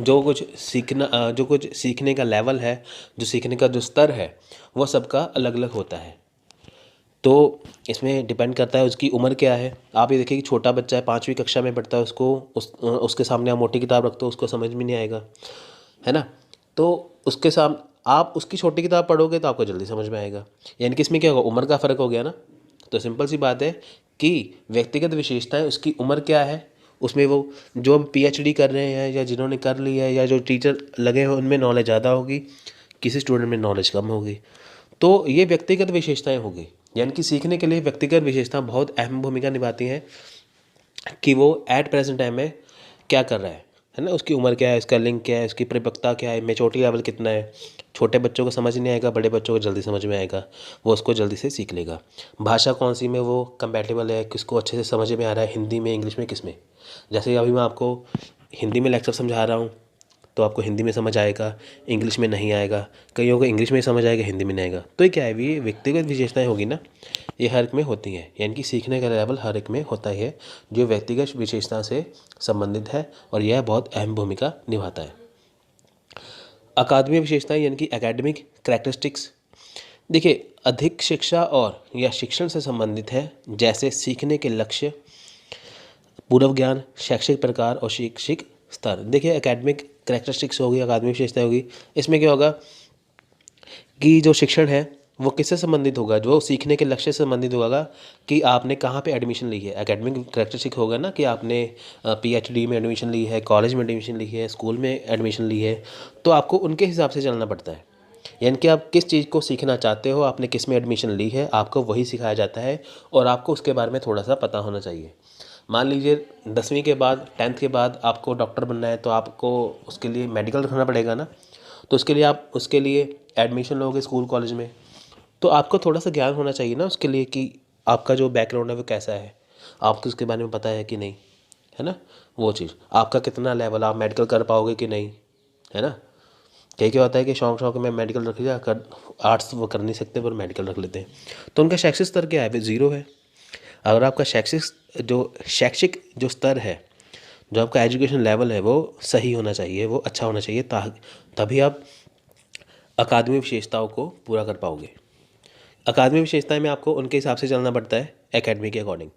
जो कुछ सीखने का लेवल है, जो सीखने का जो स्तर है वो सबका अलग अलग होता है। तो इसमें डिपेंड करता है उसकी उम्र क्या है। आप ये देखिए कि छोटा बच्चा है, 5वीं कक्षा में पढ़ता है, उसके सामने आप मोटी किताब रख दो उसको समझ में नहीं आएगा, है ना। तो उसके सामने आप उसकी छोटी किताब पढ़ोगे तो आपको जल्दी समझ में आएगा। यानी कि इसमें क्या होगा? उम्र का फ़र्क हो गया ना। तो सिंपल सी बात है कि व्यक्तिगत विशेषताएं उसकी उम्र क्या है, उसमें वो जो PhD कर रहे हैं या जिन्होंने कर लिया है या जो टीचर लगे हैं उनमें नॉलेज ज़्यादा होगी, किसी स्टूडेंट में नॉलेज कम होगी। तो ये व्यक्तिगत विशेषताएं होगी। यानी कि सीखने के लिए व्यक्तिगत विशेषता बहुत अहम भूमिका निभाती हैं कि वो एट प्रेजेंट टाइम में क्या कर रहा है ना। उसकी उम्र क्या है, उसका लिंग क्या है, उसकी परिपक्वता क्या है, मैच्योरिटी लेवल कितना है। छोटे बच्चों को समझ नहीं आएगा, बड़े बच्चों को जल्दी समझ में आएगा, वो उसको जल्दी से सीख लेगा। भाषा कौन सी में वो कंपैटिबल है, किसको अच्छे से समझ में आ रहा है, हिंदी में, इंग्लिश में, किस में। जैसे अभी मैं आपको हिंदी में लेक्चर समझा रहा हूँ तो आपको हिंदी में समझ आएगा, इंग्लिश में नहीं आएगा। कईयों को इंग्लिश में समझ आएगा, हिंदी में नहीं आएगा। तो ये क्या है? ये व्यक्तिगत विशेषताएं होगी ना, ये हर एक में होती हैं। यानी कि सीखने का लेवल हर एक में होता है जो व्यक्तिगत विशेषता से संबंधित है और यह बहुत अहम भूमिका निभाता है। अकादमिक विशेषताएं यानी कि एकेडमिक करैक्टरिस्टिक्स। देखिए अधिक शिक्षा और या शिक्षण से संबंधित है जैसे सीखने के लक्ष्य, पूर्व ज्ञान, शैक्षिक प्रकार और शैक्षिक स्तर। देखिए एकेडमिक करैक्टरिस्टिक्स होगी, अकादमिक विशेषता होगी। इसमें क्या होगा कि जो शिक्षण है वो किससे संबंधित होगा? जो सीखने के लक्ष्य से संबंधित होगा कि आपने कहाँ पे एडमिशन ली है। एकेडमिक करैक्टरिस्टिक होगा ना कि आपने PhD में एडमिशन ली है, कॉलेज में एडमिशन ली है, स्कूल में एडमिशन ली है। तो आपको उनके हिसाब से चलना पड़ता है। यानी कि आप किस चीज़ को सीखना चाहते हो, आपने किस में एडमिशन ली है, आपको वही सिखाया जाता है और आपको उसके बारे में थोड़ा सा पता होना चाहिए। मान लीजिए 10वीं के बाद, 10th के बाद आपको डॉक्टर बनना है तो आपको उसके लिए मेडिकल रखना पड़ेगा ना। तो उसके लिए एडमिशन लोगे स्कूल कॉलेज में, तो आपको थोड़ा सा ज्ञान होना चाहिए ना उसके लिए कि आपका जो बैकग्राउंड है वो कैसा है, आपको उसके बारे में पता है कि नहीं, है ना। वो चीज़ आपका कितना लेवल, आप मेडिकल कर पाओगे कि नहीं, है ना। कई क्या होता है कि शौक में मेडिकल रख लिया, कर आर्ट्स वो कर नहीं सकते पर मेडिकल रख लेते हैं, तो उनका शैक्षिक स्तर क्या है? वो ज़ीरो है। अगर आपका शैक्षिक जो स्तर है, जो आपका एजुकेशन लेवल है वो सही होना चाहिए, वो अच्छा होना चाहिए, तभी आप अकादमिक विशेषताओं को पूरा कर पाओगे। अकादमिक विशेषताएं में आपको उनके हिसाब से चलना पड़ता है, एकेडमी के अकॉर्डिंग।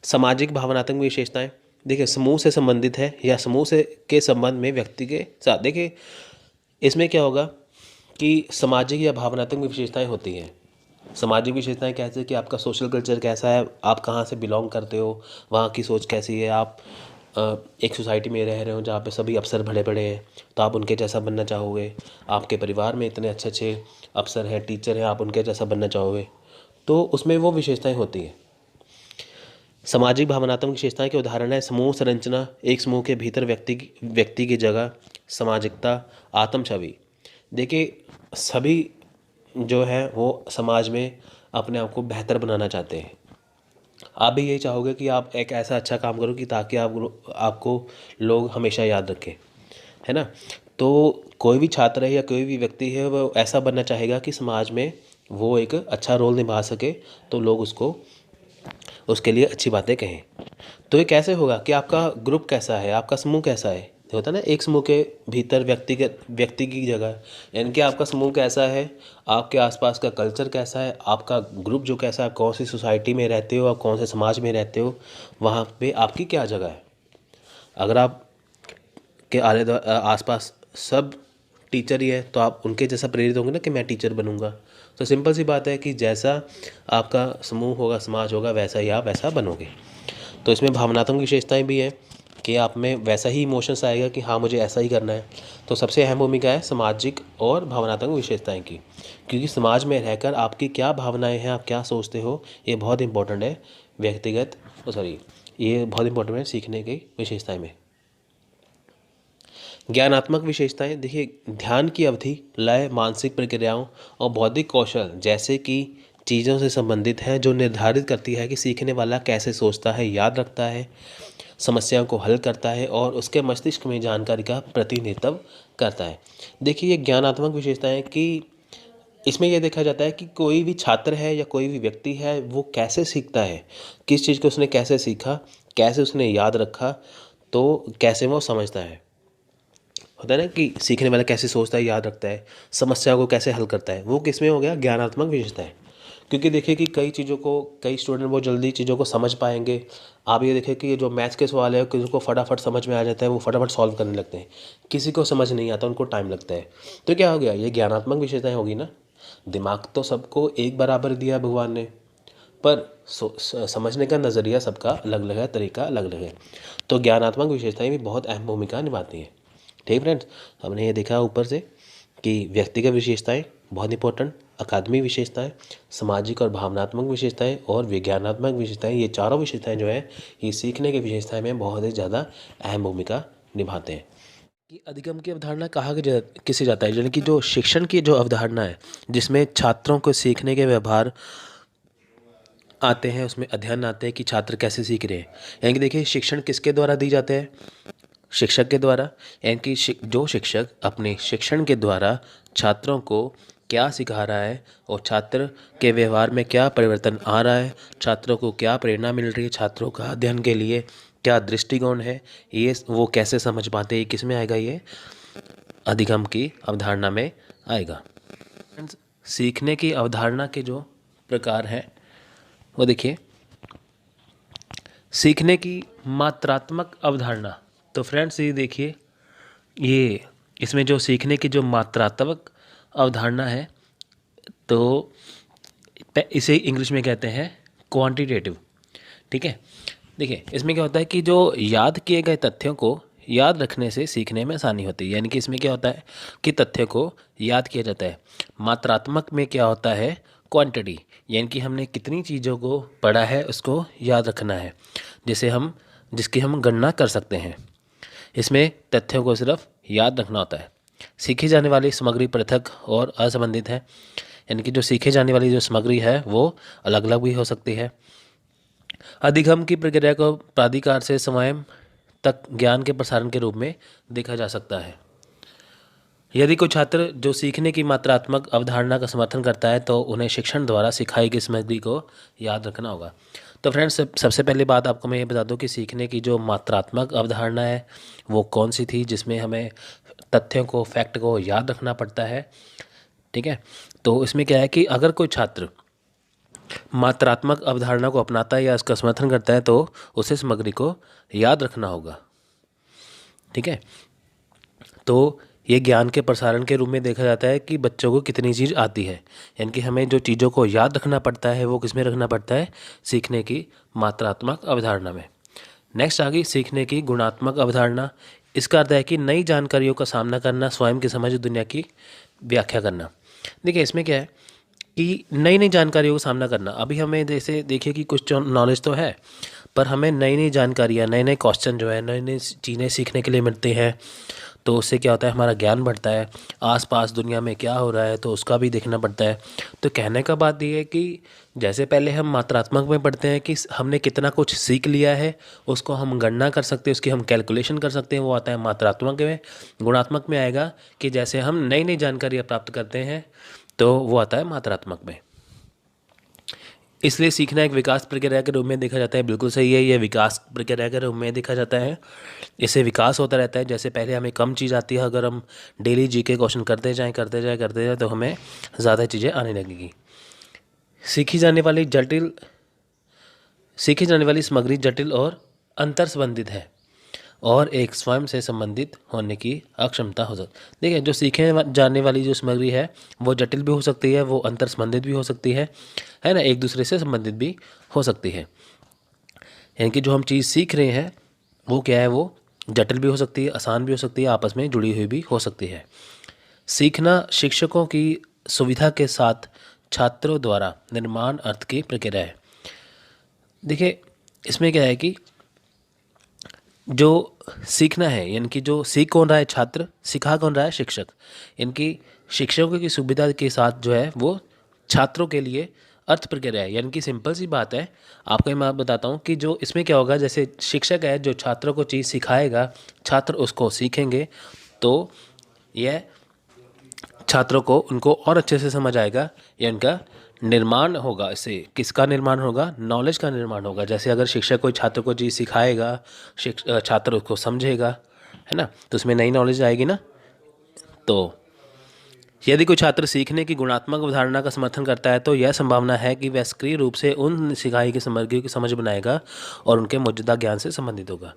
सामाजिक भावनात्मक विशेषताएं। देखिए समूह से संबंधित है या समूह से के संबंध में व्यक्ति के साथ। देखिए इसमें क्या होगा कि सामाजिक या भावनात्मक विशेषताएं होती हैं। सामाजिक विशेषताएं कैसे कि आपका सोशल कल्चर कैसा है, आप कहाँ से बिलोंग करते हो, वहाँ की सोच कैसी है। आप एक सोसाइटी में रह रहे हो जहाँ पे सभी अफसर बड़े बड़े हैं तो आप उनके जैसा बनना चाहोगे। आपके परिवार में इतने अच्छे अच्छे अफसर हैं, टीचर हैं, आप उनके जैसा बनना चाहोगे। तो उसमें वो विशेषताएं होती हैं। सामाजिक भावनात्मक विशेषताएं के उदाहरण है समूह संरचना, एक समूह के भीतर व्यक्ति की जगह, सामाजिकता, आत्म छवि। देखिए सभी जो है वो समाज में अपने आप को बेहतर बनाना चाहते हैं। आप भी यही चाहोगे कि आप एक ऐसा अच्छा काम करो कि ताकि आपको लोग हमेशा याद रखें, है ना। तो कोई भी छात्र है या कोई भी व्यक्ति है वो ऐसा बनना चाहेगा कि समाज में वो एक अच्छा रोल निभा सके, तो लोग उसको उसके लिए अच्छी बातें कहें। तो ये कैसे होगा कि आपका ग्रुप कैसा है, आपका समूह कैसा है। होता है ना, एक समूह के भीतर व्यक्ति की जगह, यानी कि आपका समूह कैसा है, आपके आसपास का कल्चर कैसा है, आपका ग्रुप जो कैसा है, कौन सी सोसाइटी में रहते हो, आप कौन से समाज में रहते हो, वहाँ पे आपकी क्या जगह है। अगर आप के आसपास सब टीचर ही है तो आप उनके जैसा प्रेरित होंगे ना कि मैं टीचर बनूंगा। तो सिंपल सी बात है कि जैसा आपका समूह होगा, समाज होगा, वैसा ही आप वैसा बनोगे। तो इसमें भावनात्मक विशेषताएं भी हैं कि आप में वैसा ही इमोशंस आएगा कि हाँ मुझे ऐसा ही करना है। तो सबसे अहम भूमिका है सामाजिक और भावनात्मक विशेषताएं की, क्योंकि समाज में रहकर आपकी क्या भावनाएं हैं, आप क्या सोचते हो, ये बहुत इंपॉर्टेंट है ये बहुत इंपॉर्टेंट है सीखने की विशेषताएं में। ज्ञानात्मक विशेषताएं, देखिए ध्यान की अवधि, लय, मानसिक प्रक्रियाओं और बौद्धिक कौशल जैसे कि चीज़ों से संबंधित है, जो निर्धारित करती है कि सीखने वाला कैसे सोचता है, याद रखता है, समस्याओं को हल करता है और उसके मस्तिष्क में जानकारी का प्रतिनिधित्व करता है। देखिए ये ज्ञानात्मक विशेषताएं कि इसमें यह देखा जाता है कि कोई भी छात्र है या कोई भी व्यक्ति है वो कैसे सीखता है, किस चीज़ को उसने कैसे सीखा, कैसे उसने याद रखा, तो कैसे वो समझता है। होता है ना कि सीखने वाला कैसे सोचता है, याद रखता है, समस्या को कैसे हल करता है, वो किस में हो गया, ज्ञानात्मक विशेषता है। क्योंकि देखिए कि कई स्टूडेंट बहुत जल्दी चीज़ों को समझ पाएंगे। आप ये देखिए कि ये जो मैथ्स के सवाल है किसी को फटाफट समझ में आ जाता है, वो फटाफट सॉल्व करने लगते हैं। किसी को समझ नहीं आता, उनको टाइम लगता है। तो क्या हो गया, ये ज्ञानात्मक विशेषताएं होगी ना। दिमाग तो सबको एक बराबर दिया भगवान ने, पर समझने का नज़रिया सबका अलग अलग है, तरीका अलग अलग है। तो ज्ञानात्मक विशेषताएं भी बहुत अहम भूमिका निभाती हैं। ठीक फ्रेंड्स, हमने ये देखा ऊपर से कि व्यक्तिगत विशेषताएं बहुत इंपॉर्टेंट, अकादमिक विशेषताएं, सामाजिक और भावनात्मक विशेषताएं और विज्ञानात्मक विशेषताएं, ये चारों विशेषताएं जो है ये सीखने की विशेषताएं में बहुत ही ज़्यादा अहम भूमिका निभाते हैं। कि अधिगम की अवधारणा कहा किसे जाता है, यानी कि जो शिक्षण की जो अवधारणा है जिसमें छात्रों को सीखने के व्यवहार आते हैं, उसमें अध्ययन आते हैं कि छात्र कैसे सीख रहे हैं। यानी कि देखिए शिक्षण किसके द्वारा दी जाते हैं, शिक्षक के द्वारा। यानी कि जो शिक्षक अपने शिक्षण के द्वारा छात्रों को क्या सिखा रहा है और छात्र के व्यवहार में क्या परिवर्तन आ रहा है, छात्रों को क्या प्रेरणा मिल रही है, छात्रों का अध्ययन के लिए क्या दृष्टिकोण है, ये वो कैसे समझ पाते हैं, किस में आएगा, ये अधिगम की अवधारणा में आएगा। सीखने की अवधारणा के जो प्रकार हैं वो देखिए, सीखने की मात्रात्मक अवधारणा। तो फ्रेंड्स ये देखिए, ये इसमें जो सीखने की जो मात्रात्मक अवधारणा है तो इसे इंग्लिश में कहते हैं क्वांटिटेटिव। ठीक है, देखिए इसमें क्या होता है कि जो याद किए गए तथ्यों को याद रखने से सीखने में आसानी होती है। यानी कि इसमें क्या होता है कि तथ्य को याद किया जाता है। मात्रात्मक में क्या होता है, क्वांटिटी, यानी कि हमने कितनी चीज़ों को पढ़ा है उसको याद रखना है, जिसकी हम गणना कर सकते हैं। इसमें तथ्यों को सिर्फ याद रखना होता है। सीखी जाने वाली सामग्री पृथक और असंबंधित है, यानी कि जो सीखे जाने वाली जो सामग्री है वो अलग अलग भी हो सकती है। अधिगम की प्रक्रिया को प्राधिकार से स्वयं तक ज्ञान के प्रसारण के रूप में देखा जा सकता है। यदि कोई छात्र जो सीखने की मात्रात्मक अवधारणा का समर्थन करता है तो उन्हें शिक्षण द्वारा सिखाई गई सामग्री को याद रखना होगा। तो फ्रेंड्स सबसे पहली बात आपको मैं ये बता दूं कि सीखने की जो मात्रात्मक अवधारणा है वो कौन सी थी, जिसमें हमें तथ्यों को, फैक्ट को याद रखना पड़ता है। ठीक है, तो इसमें क्या है कि अगर कोई छात्र मात्रात्मक अवधारणा को अपनाता है या इसका समर्थन करता है तो उसे सामग्री को याद रखना होगा। ठीक है, तो ये ज्ञान के प्रसारण के रूप में देखा जाता है कि बच्चों को कितनी चीज़ आती है, यानी कि हमें जो चीज़ों को याद रखना पड़ता है वो किस में रखना पड़ता है, सीखने की मात्रात्मक अवधारणा में। नेक्स्ट आ गई सीखने की गुणात्मक अवधारणा। इसका अर्थ है कि नई जानकारियों का सामना करना, स्वयं की समझ दुनिया की व्याख्या करना। देखिए इसमें क्या है कि नई नई जानकारियों का सामना करना। अभी हमें जैसे देखिए कि कुछ नॉलेज तो है, पर हमें नई नई जानकारियाँ, नए नए क्वेश्चन जो है, नई नई चीज़ें सीखने के लिए मिलती हैं। तो उससे क्या होता है, हमारा ज्ञान बढ़ता है। आसपास दुनिया में क्या हो रहा है तो उसका भी देखना पड़ता है। तो कहने का बात ये है कि जैसे पहले हम मात्रात्मक में पढ़ते हैं कि हमने कितना कुछ सीख लिया है, उसको हम गणना कर सकते हैं, उसकी हम कैलकुलेशन कर सकते हैं, वो आता है मात्रात्मक में। गुणात्मक में आएगा कि जैसे हम नई नई जानकारियाँ प्राप्त करते हैं, तो वो आता है मात्रात्मक में। इसलिए सीखना एक विकास प्रक्रिया के रूप में देखा जाता है। बिल्कुल सही है, ये विकास प्रक्रिया के रूप में देखा जाता है। इससे विकास होता रहता है। जैसे पहले हमें कम चीज़ आती है, अगर हम डेली जीके क्वेश्चन करते जाएं तो हमें ज़्यादा चीज़ें आने लगेगी। सीखी जाने वाली जटिल सीखी जाने वाली सामग्री जटिल और अंतर संबंधित है और एक स्वयं से संबंधित होने की अक्षमता हो सकती है। देखिए, जो सीखे जाने वाली जो सामग्री है वो जटिल भी हो सकती है, वो अंतर संबंधित भी हो सकती है ना, एक दूसरे से संबंधित भी हो सकती है। यानी कि जो हम चीज़ सीख रहे हैं वो क्या है, वो जटिल भी हो सकती है, आसान भी हो सकती है, आपस में जुड़ी हुई भी हो सकती है। सीखना शिक्षकों की सुविधा के साथ छात्रों द्वारा निर्माण अर्थ की प्रक्रिया है। देखिए, इसमें क्या है कि जो सीखना है, यानी कि जो सीख कौन रहा है, छात्र, सिखा कौन रहा है, शिक्षक। इनकी शिक्षकों की सुविधा के साथ जो है वो छात्रों के लिए अर्थ प्रक्रिया है। यानी कि सिंपल सी बात है, आपको मैं बताता हूँ कि जो इसमें क्या होगा, जैसे शिक्षक है जो छात्रों को चीज़ सिखाएगा, छात्र उसको सीखेंगे, तो यह छात्रों को उनको और अच्छे से समझ आएगा, या इनका निर्माण होगा। इससे किसका निर्माण होगा, नॉलेज का निर्माण होगा। जैसे अगर शिक्षक कोई छात्र को चीज़ सिखाएगा, छात्र उसको समझेगा, है ना, तो उसमें नई नॉलेज आएगी ना। तो यदि कोई छात्र सीखने की गुणात्मक अवधारणा का समर्थन करता है तो यह संभावना है कि वह सक्रिय रूप से उन सिखाई की सामग्री की समझ बनाएगा और उनके मौजूदा ज्ञान से संबंधित होगा।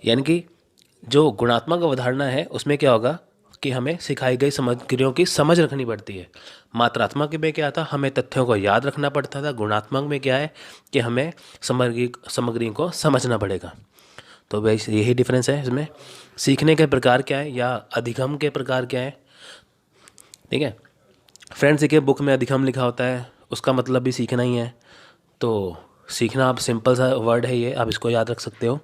यानी कि जो गुणात्मक अवधारणा है उसमें क्या होगा कि हमें सिखाई गई सामग्रियों की समझ रखनी पड़ती है। मात्रात्मक में क्या था, हमें तथ्यों को याद रखना पड़ता था। गुणात्मक में क्या है कि हमें सामग्री को समझना पड़ेगा। तो भाई यही डिफरेंस है इसमें। सीखने के प्रकार क्या है या अधिगम के प्रकार क्या है, ठीक है फ्रेंड्स। देखिए, बुक में अधिगम लिखा होता है, उसका मतलब भी सीखना ही है। तो सीखना, आप सिंपल सा वर्ड है ये, आप इसको याद रख सकते हो।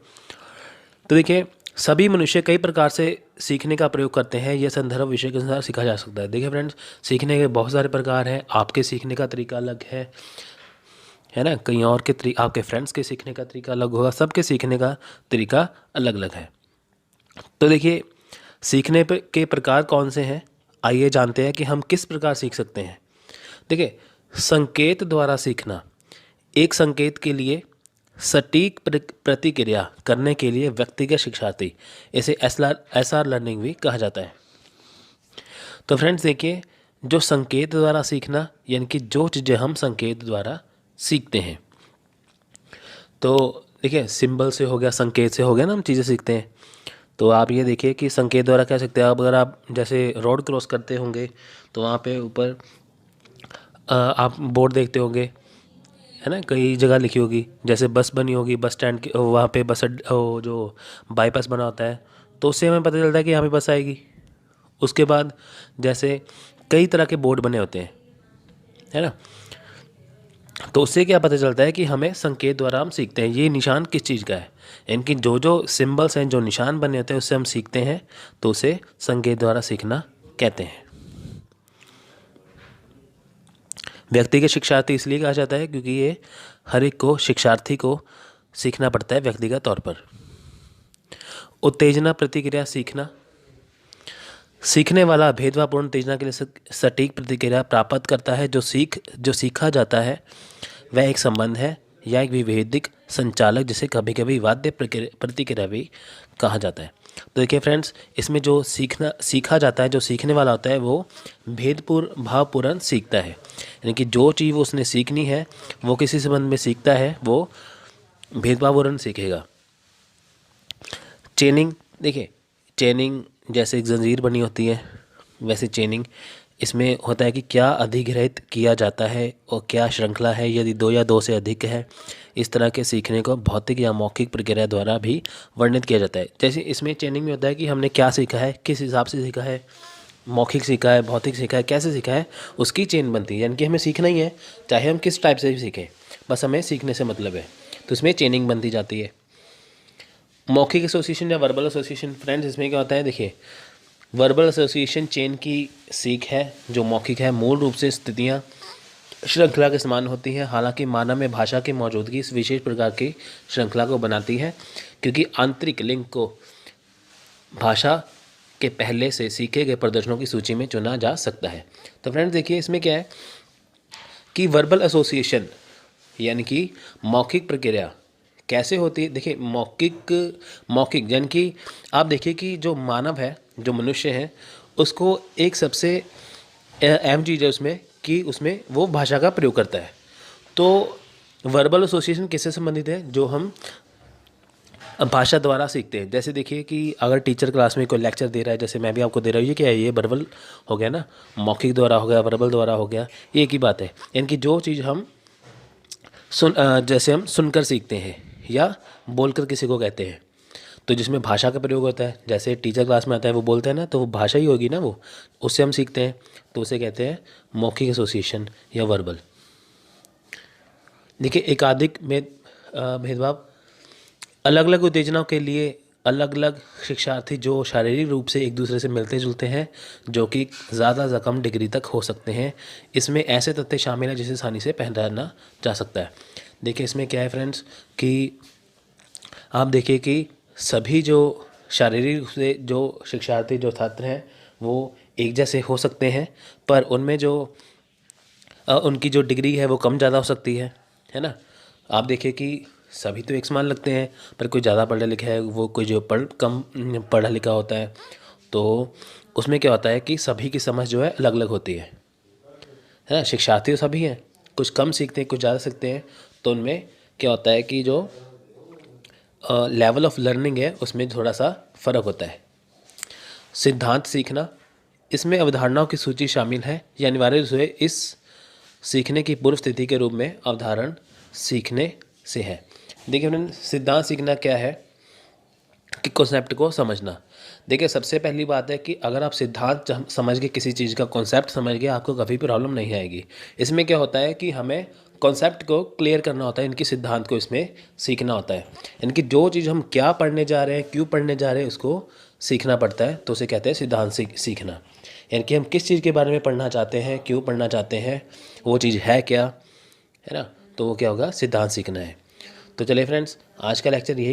तो देखिए, सभी मनुष्य कई प्रकार से सीखने का प्रयोग करते हैं, यह संदर्भ विषय के अनुसार सीखा जा सकता है। देखिए फ्रेंड्स, सीखने के बहुत सारे प्रकार हैं। आपके सीखने का तरीका अलग है ना, कहीं और के आपके फ्रेंड्स के सीखने का तरीका अलग होगा, सबके सीखने का तरीका अलग अलग है। तो देखिए, सीखने के प्रकार कौन से हैं, आइए जानते हैं कि हम किस प्रकार सीख सकते हैं। देखिए, संकेत द्वारा सीखना, एक संकेत के लिए सटीक प्रतिक्रिया करने के लिए व्यक्तिगत शिक्षार्थी, इसे एसआर लर्निंग भी कहा जाता है। तो फ्रेंड्स देखिए, जो संकेत द्वारा सीखना, यानी कि जो चीज़ें हम संकेत द्वारा सीखते हैं, तो देखिए सिंबल से हो गया, संकेत से हो गया ना, हम चीज़ें सीखते हैं। तो आप ये देखिए कि संकेत द्वारा क्या सीखते हैं। अब अगर आप जैसे रोड क्रॉस करते होंगे तो वहाँ पे ऊपर आप बोर्ड देखते होंगे, है ना, कई जगह लिखी होगी। जैसे बस बनी होगी, बस स्टैंड के वहाँ पे जो बाईपास बना होता है, तो उससे हमें पता चलता है कि यहाँ पे बस आएगी। उसके बाद जैसे कई तरह के बोर्ड बने होते हैं, है ना, तो उससे क्या पता चलता है कि हमें संकेत द्वारा हम सीखते हैं ये निशान किस चीज़ का है। इनकी जो जो सिंबल्स हैं, जो निशान बने होते हैं, उससे हम सीखते हैं, तो उसे संकेत द्वारा सीखना कहते हैं। व्यक्तिगत शिक्षार्थी इसलिए कहा जाता है क्योंकि ये हर एक को, शिक्षार्थी को सीखना पड़ता है व्यक्तिगत तौर पर। उत्तेजना प्रतिक्रिया सीखना, सीखने वाला भेदभावपूर्ण उत्तेजना के लिए सटीक प्रतिक्रिया प्राप्त करता है। जो सीखा जाता है वह एक संबंध है या एक विभेदिक संचालक, जिसे कभी कभी वाद्य प्रतिक्रिया भी कहा जाता है। तो देखिए फ्रेंड्स, इसमें जो सीखा जाता है, जो सीखने वाला होता है, वो भावपूर्ण सीखता है। यानी कि जो चीज़ वो उसने सीखनी है, वो किसी संबंध में सीखता है, वो भेदभावपूर्ण सीखेगा। चेनिंग, देखिए चेनिंग जैसे एक जंजीर बनी होती है, वैसे चेनिंग इसमें होता है कि क्या अधिग्रहित किया जाता है और क्या श्रृंखला है, यदि दो या दो से अधिक है। इस तरह के सीखने को भौतिक या मौखिक प्रक्रिया द्वारा भी वर्णित किया जाता है। जैसे इसमें चेनिंग में होता है कि हमने क्या सीखा है, किस हिसाब से सीखा है, मौखिक सीखा है, भौतिक सीखा है, कैसे सीखा है, उसकी चेन बनती है। यानी कि हमें सीखना ही है, चाहे हम किस टाइप से भी सीखें, बस हमें सीखने से मतलब है। तो इसमें चेनिंग बनती जाती है। मौखिक एसोसिएशन या वर्बल एसोसिएशन, फ्रेंड्स इसमें क्या होता है, देखिए वर्बल एसोसिएशन चेन की सीख है। जो मौखिक है, मूल रूप से स्थितियाँ श्रृंखला के समान होती हैं, हालांकि मानव में भाषा की मौजूदगी इस विशेष प्रकार की श्रृंखला को बनाती है, क्योंकि आंतरिक लिंक को भाषा के पहले से सीखे गए प्रदर्शनों की सूची में चुना जा सकता है। तो फ्रेंड्स देखिए इसमें क्या है कि वर्बल एसोसिएशन यानी कि मौखिक प्रक्रिया कैसे होती है। देखिए मौखिक यानी कि आप देखिए कि जो मानव है, जो मनुष्य है, उसको एक सबसे अहम चीज़ है उसमें कि उसमें वो भाषा का प्रयोग करता है। तो वर्बल एसोसिएशन किससे संबंधित है, जो हम भाषा द्वारा सीखते हैं। जैसे देखिए कि अगर टीचर क्लास में कोई लेक्चर दे रहा है, जैसे मैं भी आपको दे रहा हूँ, ये क्या है, ये वर्बल हो गया ना, मौखिक द्वारा हो गया, वर्बल द्वारा हो गया, ये एक ही बात है। यानी कि जो चीज़ हम जैसे हम सुनकर सीखते हैं या बोलकर किसी को कहते हैं, तो जिसमें भाषा का प्रयोग होता है, जैसे टीचर क्लास में आता है वो बोलते हैं ना, तो वो भाषा ही होगी ना, वो उससे हम सीखते हैं, तो उसे कहते हैं मौखिक एसोसिएशन या वर्बल। देखिए एकाधिक में भेदभाव, अलग अलग उत्तेजनाओं के लिए अलग अलग शिक्षार्थी जो शारीरिक रूप से एक दूसरे से मिलते जुलते हैं, जो कि ज़्यादा से कम डिग्री तक हो सकते हैं। इसमें ऐसे तथ्य शामिल हैं जिसे आसानी से पहचाना जा सकता है। देखिए इसमें क्या है फ्रेंड्स कि आप देखिए कि सभी जो शारीरिक रूप से जो शिक्षार्थी, जो छात्र हैं, वो एक जैसे हो सकते हैं, पर उनमें जो उनकी जो डिग्री है वो कम ज़्यादा हो सकती है ना। आप देखिए कि सभी तो एक समान लगते हैं, पर कोई ज़्यादा पढ़ा लिखा है, वो कोई जो कम पढ़ा लिखा होता है, तो उसमें क्या होता है कि सभी की समझ जो है अलग अलग होती है ना। शिक्षार्थी तो सभी हैं, कुछ कम सीखते हैं, कुछ ज़्यादा सीखते हैं, तो उनमें क्या होता है कि जो लेवल ऑफ लर्निंग है उसमें थोड़ा सा फ़र्क होता है। सिद्धांत सीखना, इसमें अवधारणाओं की सूची शामिल है। यह अनिवार्य रूप से इस सीखने की पूर्व स्थिति के रूप में अवधारण सीखने से है। देखिए फ्रेंड, सिद्धांत सीखना क्या है कि कॉन्सेप्ट को समझना। देखिए सबसे पहली बात है कि अगर आप सिद्धांत समझ के किसी चीज़ का कॉन्सेप्ट समझ गए, आपको कभी प्रॉब्लम नहीं आएगी। इसमें क्या होता है कि हमें कॉन्सेप्ट को क्लियर करना होता है, इनकी सिद्धांत को इसमें सीखना होता है। इनकी जो चीज़ हम क्या पढ़ने जा रहे हैं, क्यों पढ़ने जा रहे हैं, उसको सीखना पड़ता है, तो उसे कहते हैं सिद्धांत सीखना। यानी कि हम किस चीज़ के बारे में पढ़ना चाहते हैं, क्यों पढ़ना चाहते हैं, वो चीज़ है क्या, है ना, तो वो क्या होगा, सिद्धांत सीखना है। तो चलिए फ्रेंड्स, आज का लेक्चर यही